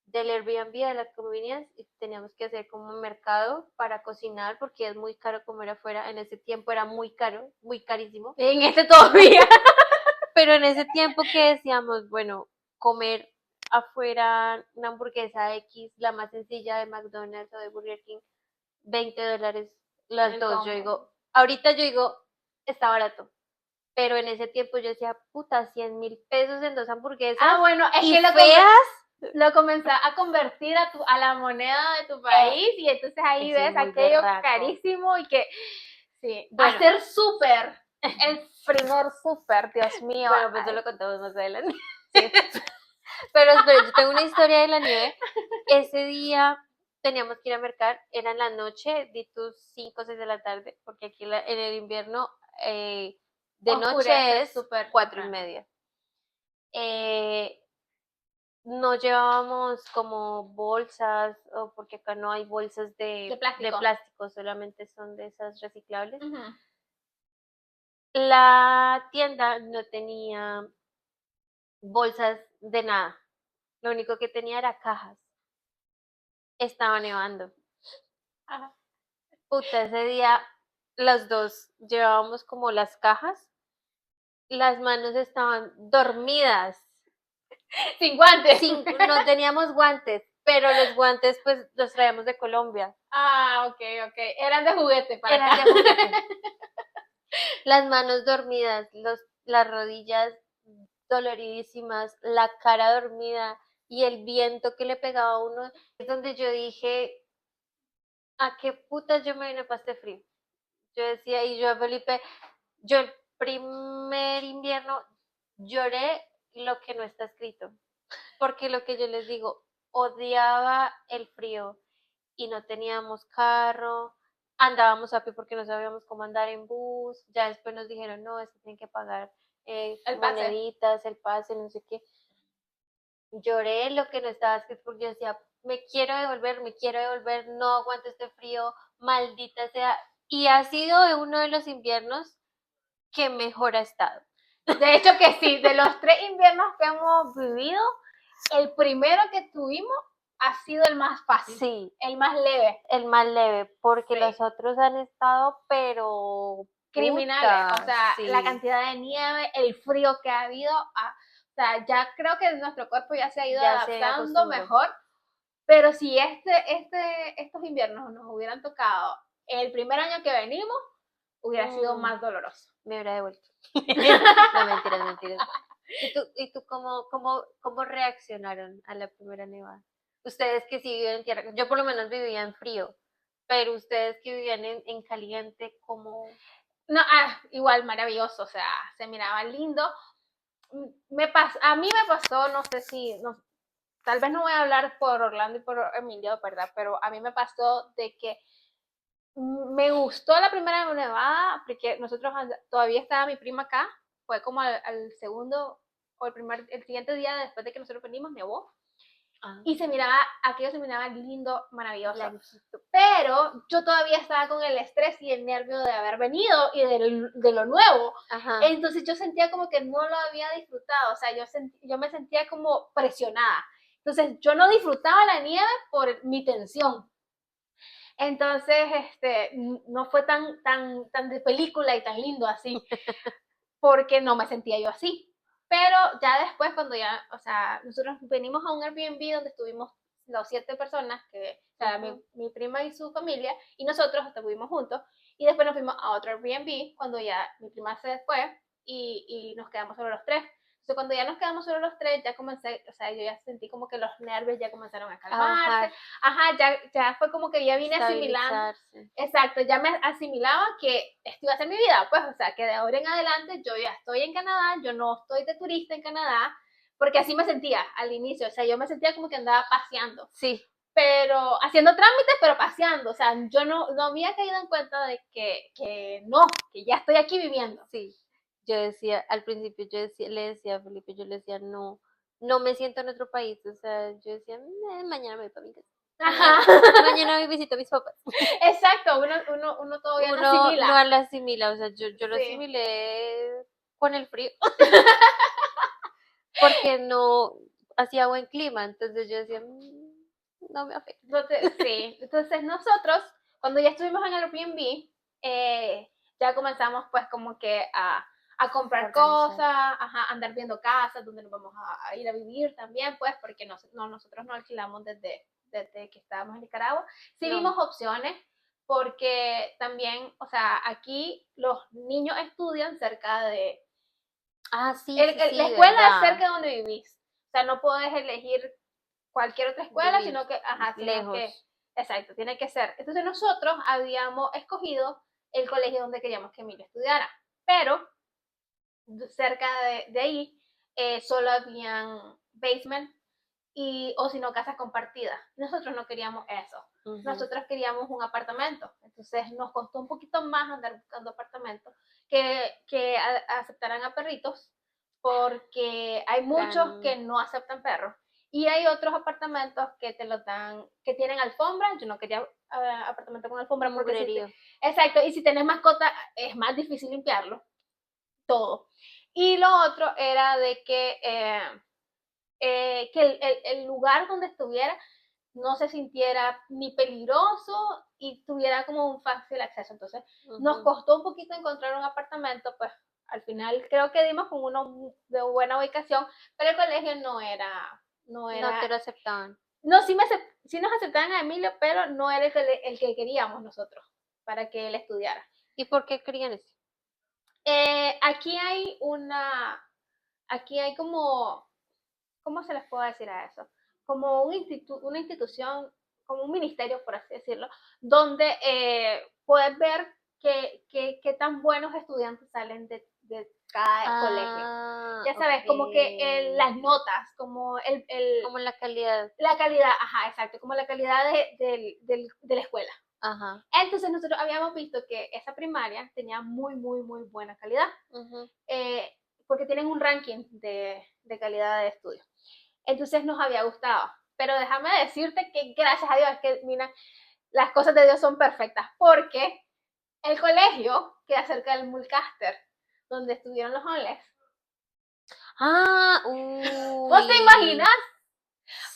del Airbnb a la convenience y teníamos que hacer como un mercado para cocinar porque es muy caro comer afuera. En ese tiempo era muy caro, muy carísimo. En este todavía. Pero en ese tiempo que decíamos, bueno, comer afuera una hamburguesa X, la más sencilla de McDonald's o de Burger King, $20 las El dos. Yo combo. digo, ahorita yo digo, está barato. Pero en ese tiempo yo decía, puta, 100.000 pesos en dos hamburguesas Bueno, es y que feas. lo comenzó a convertir a la moneda de tu país y entonces ahí Eso es ves muy aquello berraco. carísimo y que, sí, Bueno, hacer súper, el primer súper, Dios mío. bueno, pues eso lo contamos más adelante. Sí. Pero espera, yo tengo una historia de la nieve. Ese día teníamos que ir a mercar, era en la noche, di tus 5 o 6 de la tarde, porque aquí en el invierno de noche Oscurece es súper 4:30. Eh, no llevábamos como bolsas, o porque acá no hay bolsas de de plástico. plástico, solamente son de esas reciclables. Ujú. La tienda no tenía bolsas de nada, lo único que tenía era cajas. Estaba nevando. Ajá. Puta, ese día las dos llevábamos como las cajas, las manos estaban dormidas, Sin guantes. no teníamos guantes, pero los guantes pues los traíamos de Colombia, Ok. Eran de juguete para eran acá. de juguete. Las manos dormidas, las rodillas doloridísimas, la cara dormida y el viento que le pegaba a uno, es donde yo dije, ¿a qué putas yo me vine para este frío? Yo decía, y yo a Felipe, yo el primer invierno lloré lo que no está escrito, porque lo que yo les digo, odiaba el frío y no teníamos carro, andábamos a pie porque no sabíamos cómo andar en bus, ya después nos dijeron, no, es que tienen que pagar El pase. moneditas, el pase, no sé qué. Lloré lo que no estaba escrito porque yo decía, me quiero devolver, no aguanto este frío, maldita sea. Y ha sido uno de los inviernos que mejor ha estado. De hecho que sí, de los 3 inviernos que hemos vivido, el primero que tuvimos ha sido el más fácil, Sí, el más leve. el más leve, porque Sí. los otros han estado, pero Criminales, o puta, sea, la sí, cantidad de nieve, el frío que ha habido, o sea, ya creo que nuestro cuerpo ya se ha ido ya se adaptando acostumbró. mejor, pero si estos inviernos nos hubieran tocado el primer año que venimos, hubiera sido más doloroso. Me hubiera devuelto. No, mentiras, mentiras. ¿Y tú cómo reaccionaron a la primera nevada? Ustedes que sí viven en tierra, yo por lo menos vivía en frío, pero ustedes que vivían en caliente, ¿cómo? No, igual maravilloso, o sea, se miraba lindo. A mí me pasó, no sé si, no, tal vez no voy a hablar por Orlando y por Emilio, ¿verdad? Pero a mí me pasó de que me gustó la primera nevada porque nosotros todavía estaba mi prima acá, fue como al segundo o el siguiente día después de que nosotros venimos, nevó. Ah, Y aquello se miraba lindo, maravilloso. blanquito. Pero yo todavía estaba con el estrés y el nervio de haber venido y de lo nuevo. Ajá. Entonces yo sentía como que no lo había disfrutado, o sea, yo me sentía como presionada. Entonces yo no disfrutaba la nieve por mi tensión. Entonces, no fue tan de película y tan lindo así, porque no me sentía yo así. Pero ya después, cuando ya, o sea, nosotros venimos a un Airbnb donde estuvimos las 7 personas, o sea, mi prima y su familia, y nosotros estuvimos juntos, y después nos fuimos a otro Airbnb cuando ya mi prima se fue y nos quedamos solo los tres. Entonces, cuando ya nos quedamos solo los tres, ya comencé, o sea, yo ya sentí como que los nervios ya comenzaron a calmarse. Ajá, ya fue como que ya vine asimilando. Exacto, ya me asimilaba que esto iba a ser mi vida, pues, o sea, que de ahora en adelante yo ya estoy en Canadá, yo no estoy de turista en Canadá, porque así me sentía al inicio, o sea, yo me sentía como que andaba paseando. Sí. Pero haciendo trámites, pero paseando, o sea, yo no había caído en cuenta de que no, que ya estoy aquí viviendo. Sí, yo decía, al principio le decía a Felipe, yo le decía, no, no me siento en otro país, o sea, yo decía, mañana me voy para mi casa. Ajá. Mañana voy visito a mis papás. Exacto, uno todavía no asimila. No lo asimila, o sea, yo lo Sí. asimilé con el frío, porque no hacía buen clima, entonces yo decía, no me afecta. Sí, entonces nosotros, cuando ya estuvimos en el Airbnb, ya comenzamos pues como que a comprar Organizar. cosas, ajá, andar viendo casas donde nos vamos a ir a vivir también, pues, porque nosotros no alquilamos desde que estábamos en Nicaragua. Sí No. vimos opciones, porque también, o sea, aquí los niños estudian cerca de... Ah, sí, sí, la sí, escuela es verdad. cerca de donde vivís. O sea, no puedes elegir cualquier otra escuela, Vivir sino que, ajá, sino que, lejos. exacto, tiene que ser. Entonces nosotros habíamos escogido el colegio donde queríamos que Emilio estudiara, pero cerca de ahí solo habían basement o si no casas compartidas. Nosotros no queríamos eso. Nosotros queríamos un apartamento. Entonces nos costó un poquito más andar buscando apartamentos que aceptaran a perritos, porque hay muchos que no aceptan perros. Y hay otros apartamentos que te los dan, que tienen alfombra. Yo no quería apartamento con alfombra porque exacto, y si tenés mascota es más difícil limpiarlo todo. Y lo otro era de que el lugar donde estuviera no se sintiera ni peligroso y tuviera como un fácil acceso. Entonces, nos costó un poquito encontrar un apartamento, pues al final creo que dimos con uno de buena ubicación, pero el colegio no No te era, lo aceptaban. no, sí nos aceptaban a Emilio, pero no era el que queríamos nosotros para que él estudiara. ¿Y por qué querían eso? Aquí aquí hay como, ¿cómo se les puede decir a eso? Como una institución, como un ministerio, por así decirlo, donde puedes ver qué tan buenos estudiantes salen de cada colegio. Ah, Ya sabes, como que ok. las notas, como Como la calidad. la calidad, ajá, exacto, como la calidad de la escuela. Ajá. Entonces nosotros habíamos visto que esa primaria tenía muy buena calidad, eh, porque tienen un ranking de calidad de estudio. Entonces nos había gustado. Pero déjame decirte que gracias a Dios, es que mira, las cosas de Dios son perfectas, porque el colegio queda cerca del Mulcaster, donde estuvieron los homeless. Ah, ¿Vos te uy. imaginas?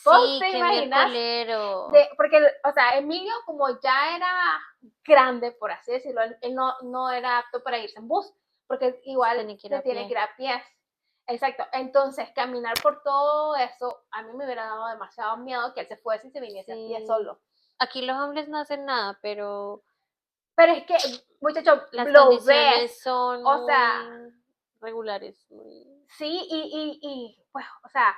¿Vos Sí, te qué imaginas? miércolero. Porque, o sea, Emilio, como ya era grande, por así decirlo, él no era apto para irse en bus, porque igual Tenía que ir se a tiene que pie. ir a pies. Exacto. Entonces, caminar por todo eso, a mí me hubiera dado demasiado miedo que él se fuese y se viniese a pie Sí. solo. Aquí los hombres no hacen nada, pero Pero es que, muchacho, las lo ves. condiciones son O sea, muy regulares. sí, pues, o sea,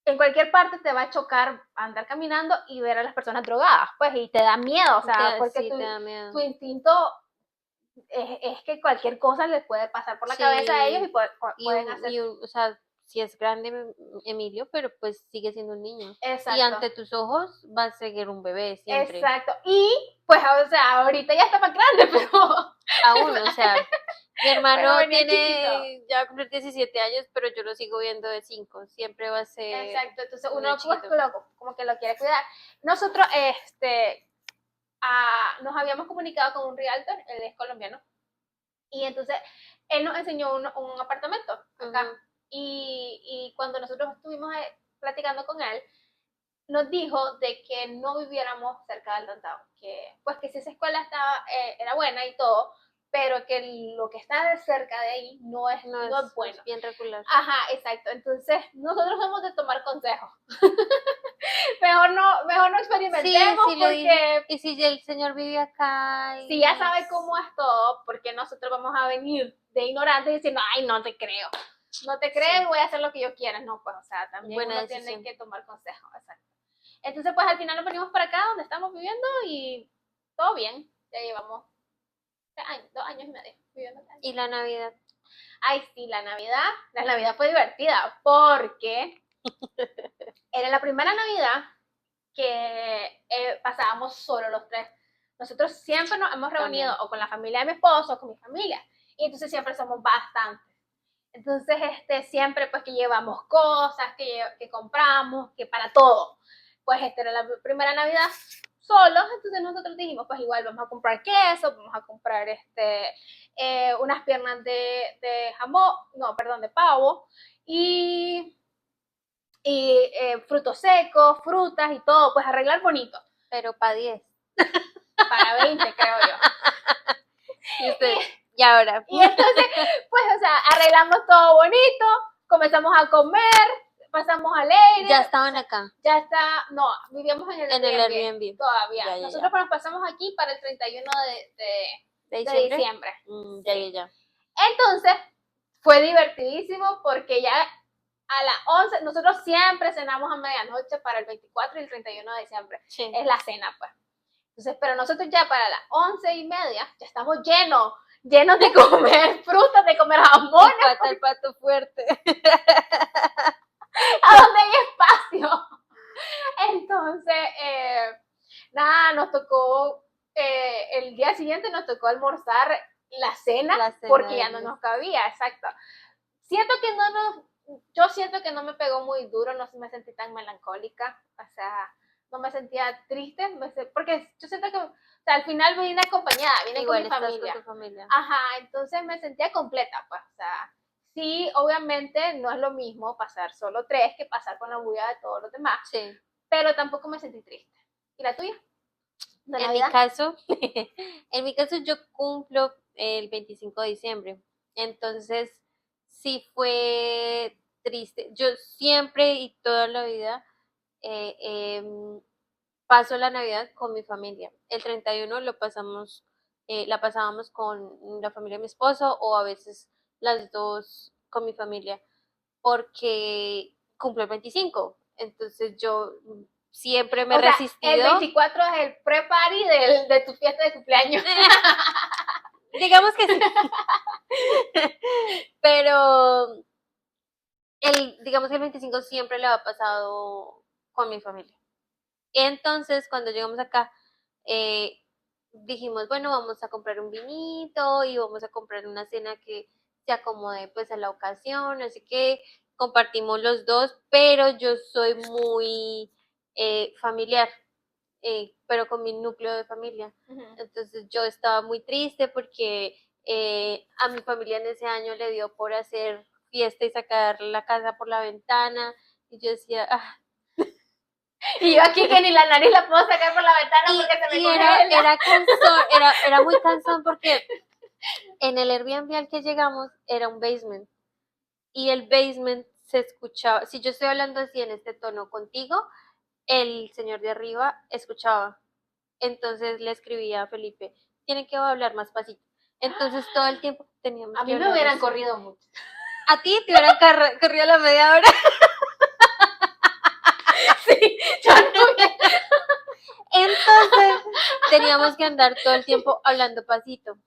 en cualquier parte te va a chocar andar caminando y ver a las personas drogadas, pues, y te da miedo, o sea, porque Sí, te da tu miedo. instinto es que cualquier cosa les puede pasar por la cabeza a ellos y Sí, pueden hacer. o sea, si es grande Emilio, pero pues sigue siendo un niño. Y Exacto, ante tus ojos va a seguir un bebé siempre. exacto. Y pues, o sea, ahorita ya está más grande, Aún, o sea, mi pero hermano venía chiquito. ya va a cumplir 17 años, pero yo lo sigo viendo de 5. Siempre va a ser Exacto, entonces un niño uno pues chiquito. como que lo quiere cuidar. Nosotros nos habíamos comunicado con un realtor, él es colombiano, y entonces él nos enseñó un apartamento acá. Y cuando nosotros estuvimos platicando con él, nos dijo de que no viviéramos cerca del downtown, que pues que si esa escuela era buena y todo, pero que lo que está cerca de ahí no es No es bueno. bien regular. Ajá, exacto. Entonces, nosotros somos de tomar consejos. Mejor no Sí, experimentemos sí le dije. porque Y si el señor vive acá si ya y sabe cómo es todo, porque nosotros vamos a venir de ignorantes diciendo, ay, no te creo. No te creo y sí, voy a hacer lo que yo quiera. No, pues, o sea, también buena uno tiene decisión. que tomar consejos. Exacto. Entonces, pues al final nos venimos para acá donde estamos viviendo y todo bien. Ya llevamos 2 años y medio viviendo acá. Y la Navidad. Ay, sí, la Navidad fue divertida porque era la primera Navidad que pasábamos solo los tres. Nosotros siempre nos hemos reunido También. o con la familia de mi esposo o con mi familia. Y entonces siempre somos bastantes. Entonces, siempre pues que llevamos cosas, que compramos, que para todo. Pues esta era la primera Navidad solos, entonces nosotros dijimos, pues igual vamos a comprar queso, vamos a comprar unas piernas de jamón, no, perdón, de pavo, y frutos secos, frutas y todo, pues arreglar bonito. Pero para 10. Para 20, creo yo. Y usted, Y ahora. Y entonces, pues, o sea, arreglamos todo bonito, comenzamos a comer, pasamos alegre. Ya estaban acá. Ya está, no, vivíamos en el Airbnb. todavía. Ya, Nosotros nos pasamos aquí para el 31 ¿De de diciembre. Ya. Entonces, fue divertidísimo porque ya a las 11, nosotros siempre cenamos a medianoche para el 24 y el 31 de diciembre. Sí. Es la cena, pues. Entonces, pero nosotros ya para las 11:30 ya estamos llenos de comer frutas, de comer jamón. El pato fuerte. A donde hay espacio. Entonces, nada, nos tocó, el día siguiente nos tocó almorzar la cena porque ya no nos cabía, exacto. Yo siento que no me pegó muy duro, no me sentí tan melancólica, o sea, no me sentía triste, porque yo siento que, o sea, al final vine acompañada, vine igual con mi familia. Con tu familia. Ajá, entonces me sentía completa, pues, o sea, sí, obviamente no es lo mismo pasar solo 3 que pasar con la bulla de todos los demás, sí, pero tampoco me sentí triste. ¿Y la tuya? En mi caso, yo cumplo el 25 de diciembre, entonces sí fue triste. Yo siempre y toda la vida paso la Navidad con mi familia. El 31 la pasábamos con la familia de mi esposo o a veces las dos con mi familia, porque cumplo el 25. Entonces yo siempre me he resistido. El 24 es el pre-party de tu fiesta de cumpleaños. Digamos que sí. Pero digamos que el 25 siempre lo ha pasado con mi familia. Entonces, cuando llegamos acá, dijimos, bueno, vamos a comprar un vinito y vamos a comprar una cena que se acomode pues a la ocasión, así que compartimos los dos, pero yo soy muy familiar, pero con mi núcleo de familia. Entonces yo estaba muy triste porque a mi familia en ese año le dio por hacer fiesta y sacar la casa por la ventana y yo decía, y yo aquí que ni la nariz la puedo sacar por la ventana porque se me congela. Era muy cansón porque en el Airbnb al que llegamos era un basement y el basement se escuchaba, si yo estoy hablando así en este tono contigo, el señor de arriba escuchaba. Entonces le escribía a Felipe, tienen que hablar más pasito. Entonces todo el tiempo teníamos que hablar. A mí me hubieran corrido mucho. A ti te hubieran corrido la media hora. Sí, yo no Entonces teníamos que andar todo el tiempo hablando pasito.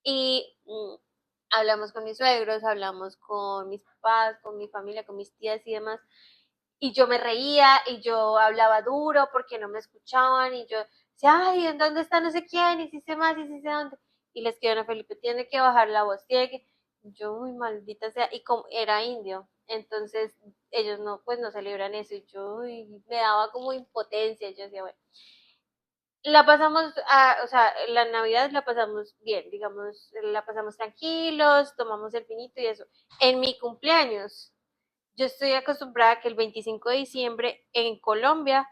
Y hablamos con mis suegros, hablamos con mis papás, con mi familia, con mis tías y demás. Y yo me reía y yo hablaba duro porque no me escuchaban y yo decía, ay, ¿en dónde está no sé quién? Y si sé más, y si sé dónde. Y le escribieron a Felipe, tiene que bajar la voz, tiene que... Yo, muy maldita sea, y como era indio, entonces ellos no, pues no celebran eso, y yo me daba como impotencia, yo decía, bueno, la pasamos, o sea, la Navidad la pasamos bien, digamos, la pasamos tranquilos, tomamos el pinito y eso. En mi cumpleaños, yo estoy acostumbrada a que el 25 de diciembre en Colombia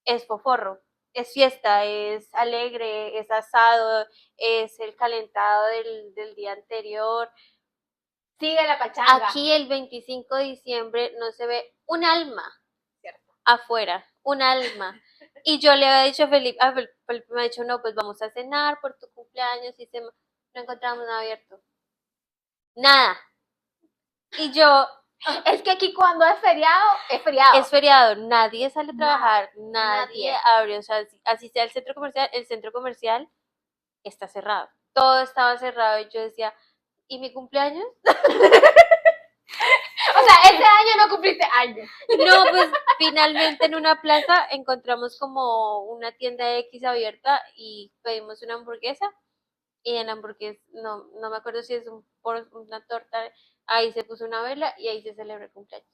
es foforro, es fiesta, es alegre, es asado, es el calentado del día anterior. Sigue la pachanga. Aquí el 25 de diciembre no se ve un alma afuera, un alma. Y yo le había dicho a Felipe me ha dicho, no, pues vamos a cenar por tu cumpleaños y no encontramos nada abierto. Nada. Y yo... Es que aquí cuando es feriado, es feriado. Es feriado, nadie sale a trabajar, nadie abre, o sea, así sea el centro comercial está cerrado. Todo estaba cerrado y yo decía, ¿y mi cumpleaños? O sea, este año no cumpliste año. No, pues finalmente en una plaza encontramos como una tienda X abierta y pedimos una hamburguesa y en la hamburguesa, no me acuerdo si es por una torta, ahí se puso una vela y ahí se celebró el cumpleaños.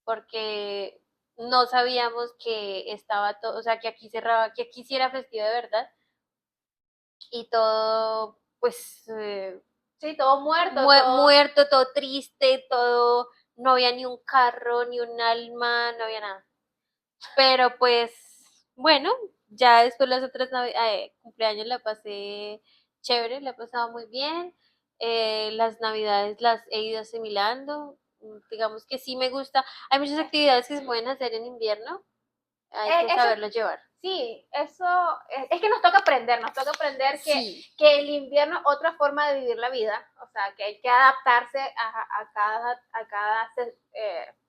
Porque no sabíamos que estaba todo, o sea, que aquí cerraba, que aquí sí era festivo de verdad y todo, pues... sí, todo muerto. Muerto, todo triste, todo, no había ni un carro, ni un alma, no había nada. Pero pues, bueno, ya después las otras cumpleaños la pasé chévere, la he pasado muy bien. Las navidades las he ido asimilando. Digamos que sí me gusta. Hay muchas actividades que se pueden hacer en invierno. Hay que Eso, saberlo llevar. sí, eso es que nos toca aprender Sí, que el invierno es otra forma de vivir la vida, o sea, que hay que adaptarse a cada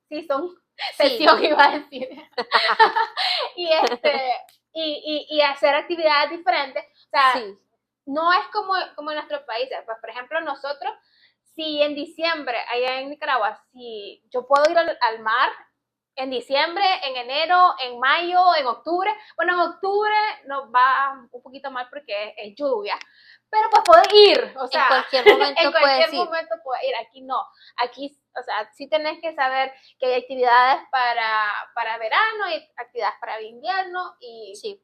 season, sí, sesión iba a decir, y, y hacer actividades diferentes, o sea, sí. no es como en nuestros países, pues por ejemplo nosotros, si en diciembre, allá en Nicaragua, si yo puedo ir al mar, en diciembre, en enero, en mayo, en octubre. Bueno, en octubre nos va un poquito mal porque es lluvia, pero pues puedes ir, o En sea, cualquier en momento puedes cualquier ir. momento puedes ir. Aquí no, aquí, o sea, sí tenés que saber que hay actividades para verano y actividades para invierno Sí,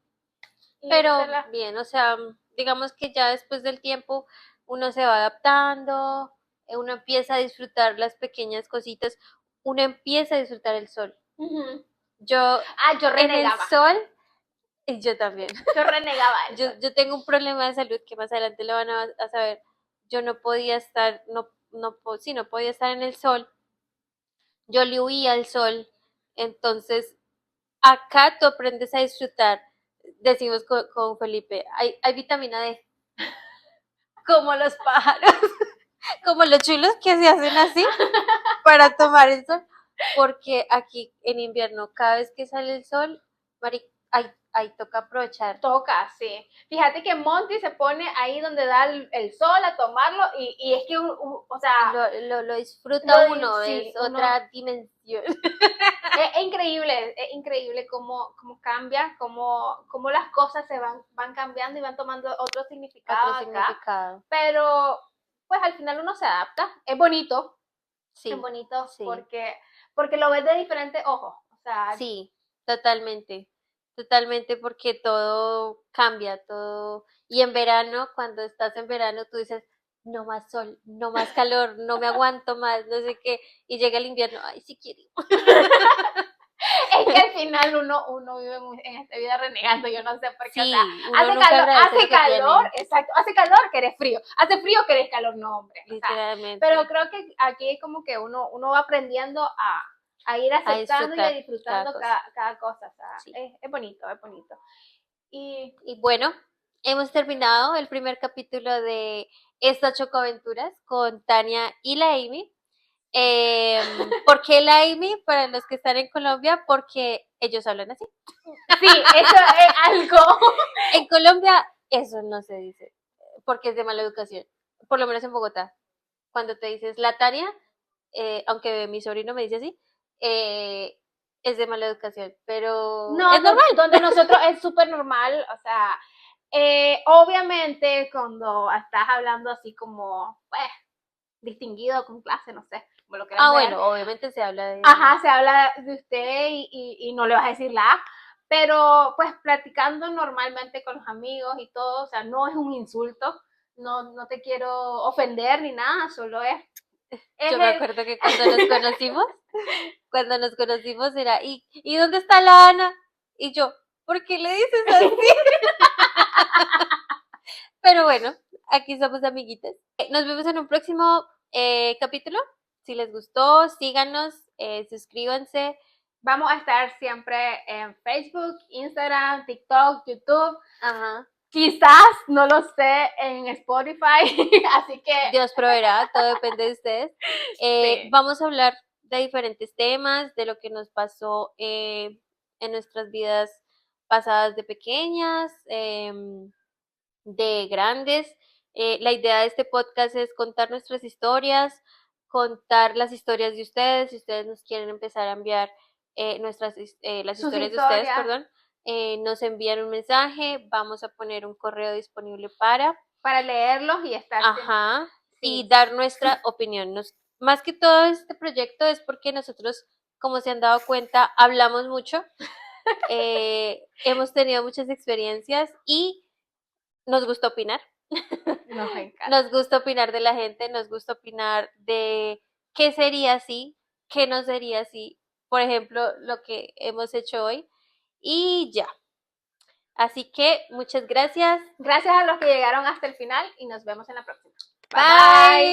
y pero bien, o sea, digamos que ya después del tiempo uno se va adaptando, uno empieza a disfrutar las pequeñas cositas, uno empieza a disfrutar el sol. uh-huh. Yo Yo en el renegaba, sol, y yo también. yo renegaba eso. Yo tengo un problema de salud que más adelante lo van a saber. Yo no podía estar, sí, no podía estar en el sol. Yo le huía al sol. Entonces, acá tú aprendes a disfrutar. Decimos con Felipe, hay vitamina D, como los pájaros, como los chulos que se hacen así para tomar el sol. Porque aquí en invierno, cada vez que sale el sol, ahí toca aprovechar. Toca, sí. Fíjate que Monty se pone ahí donde da el sol a tomarlo y es que, o sea, Lo disfruta uno, sí, es otra dimensión. es increíble cómo cambia, cómo las cosas van cambiando y van tomando otro significado Otro acá, significado. pero pues al final uno se adapta, es Sí, bonito sí, porque lo ves de diferentes ojos, o sea, sí, totalmente. Totalmente porque todo cambia, todo. Y en verano, cuando estás en verano, tú dices, no más sol, no más calor, no me aguanto más, no sé qué. Y llega el invierno, ay, sí quiero. es que al final uno vive en esta vida renegando, yo no sé por qué, o sea, Sí, uno nunca agradece lo hace que calor, tiene, exacto, hace calor que eres frío, hace frío que eres calor, no hombre, o sea, pero literalmente, creo que aquí es como que uno va aprendiendo a ir a aceptando y a disfrutar cada disfrutando cosa. cada cosa, o sea, Sí. es bonito, es bonito. Y Y bueno, hemos terminado el primer capítulo de estas chocoaventuras con Tania y la Amy. ¿Por qué la Amy? Para los que están en Colombia, porque ellos hablan así. sí, eso es algo. En Colombia eso no se dice, porque es de mala educación. Por lo menos en Bogotá. Cuando te dices la Tania, aunque mi sobrino me dice así, eh, es de mala educación, pero No, es normal. donde nosotros es súper normal, o sea, obviamente cuando estás hablando así como, pues, distinguido con clase, no sé, como lo quieran Ah, ver. bueno, obviamente se habla de... Ajá, se habla de usted y no le vas a decir la A, pero pues platicando normalmente con los amigos y todo, o sea, no es un insulto, no te quiero ofender ni nada, solo es Yo me el, acuerdo que cuando nos conocimos era, ¿y dónde está la Ana? Y yo, ¿por qué le dices así? Pero bueno, aquí somos amiguitas. Nos vemos en un próximo capítulo. Si les gustó, síganos, suscríbanse. vamos a estar siempre en Facebook, Instagram, TikTok, YouTube, Ajá. quizás, no lo sé, en Spotify, así que Dios proveerá, todo depende de ustedes. sí. Vamos a hablar de diferentes temas, de lo que nos pasó en nuestras vidas pasadas de pequeñas, de grandes. La idea de este podcast es contar nuestras historias, contar las historias de ustedes. Si ustedes nos quieren empezar a enviar las Sus historias de ustedes, historias perdón, nos envían un mensaje. Vamos a poner un correo disponible para leerlos y estar siempre, ajá, y sí. dar nuestra opinión. Más que todo este proyecto es porque nosotros, como se han dado cuenta, hablamos mucho, hemos tenido muchas experiencias y nos gusta opinar. Nos encanta. Nos gusta opinar de la gente, nos gusta opinar de qué sería así, qué no sería así. Por ejemplo, lo que hemos hecho hoy. Y ya. Así que muchas gracias. Gracias a los que llegaron hasta el final y nos vemos en la próxima. Bye.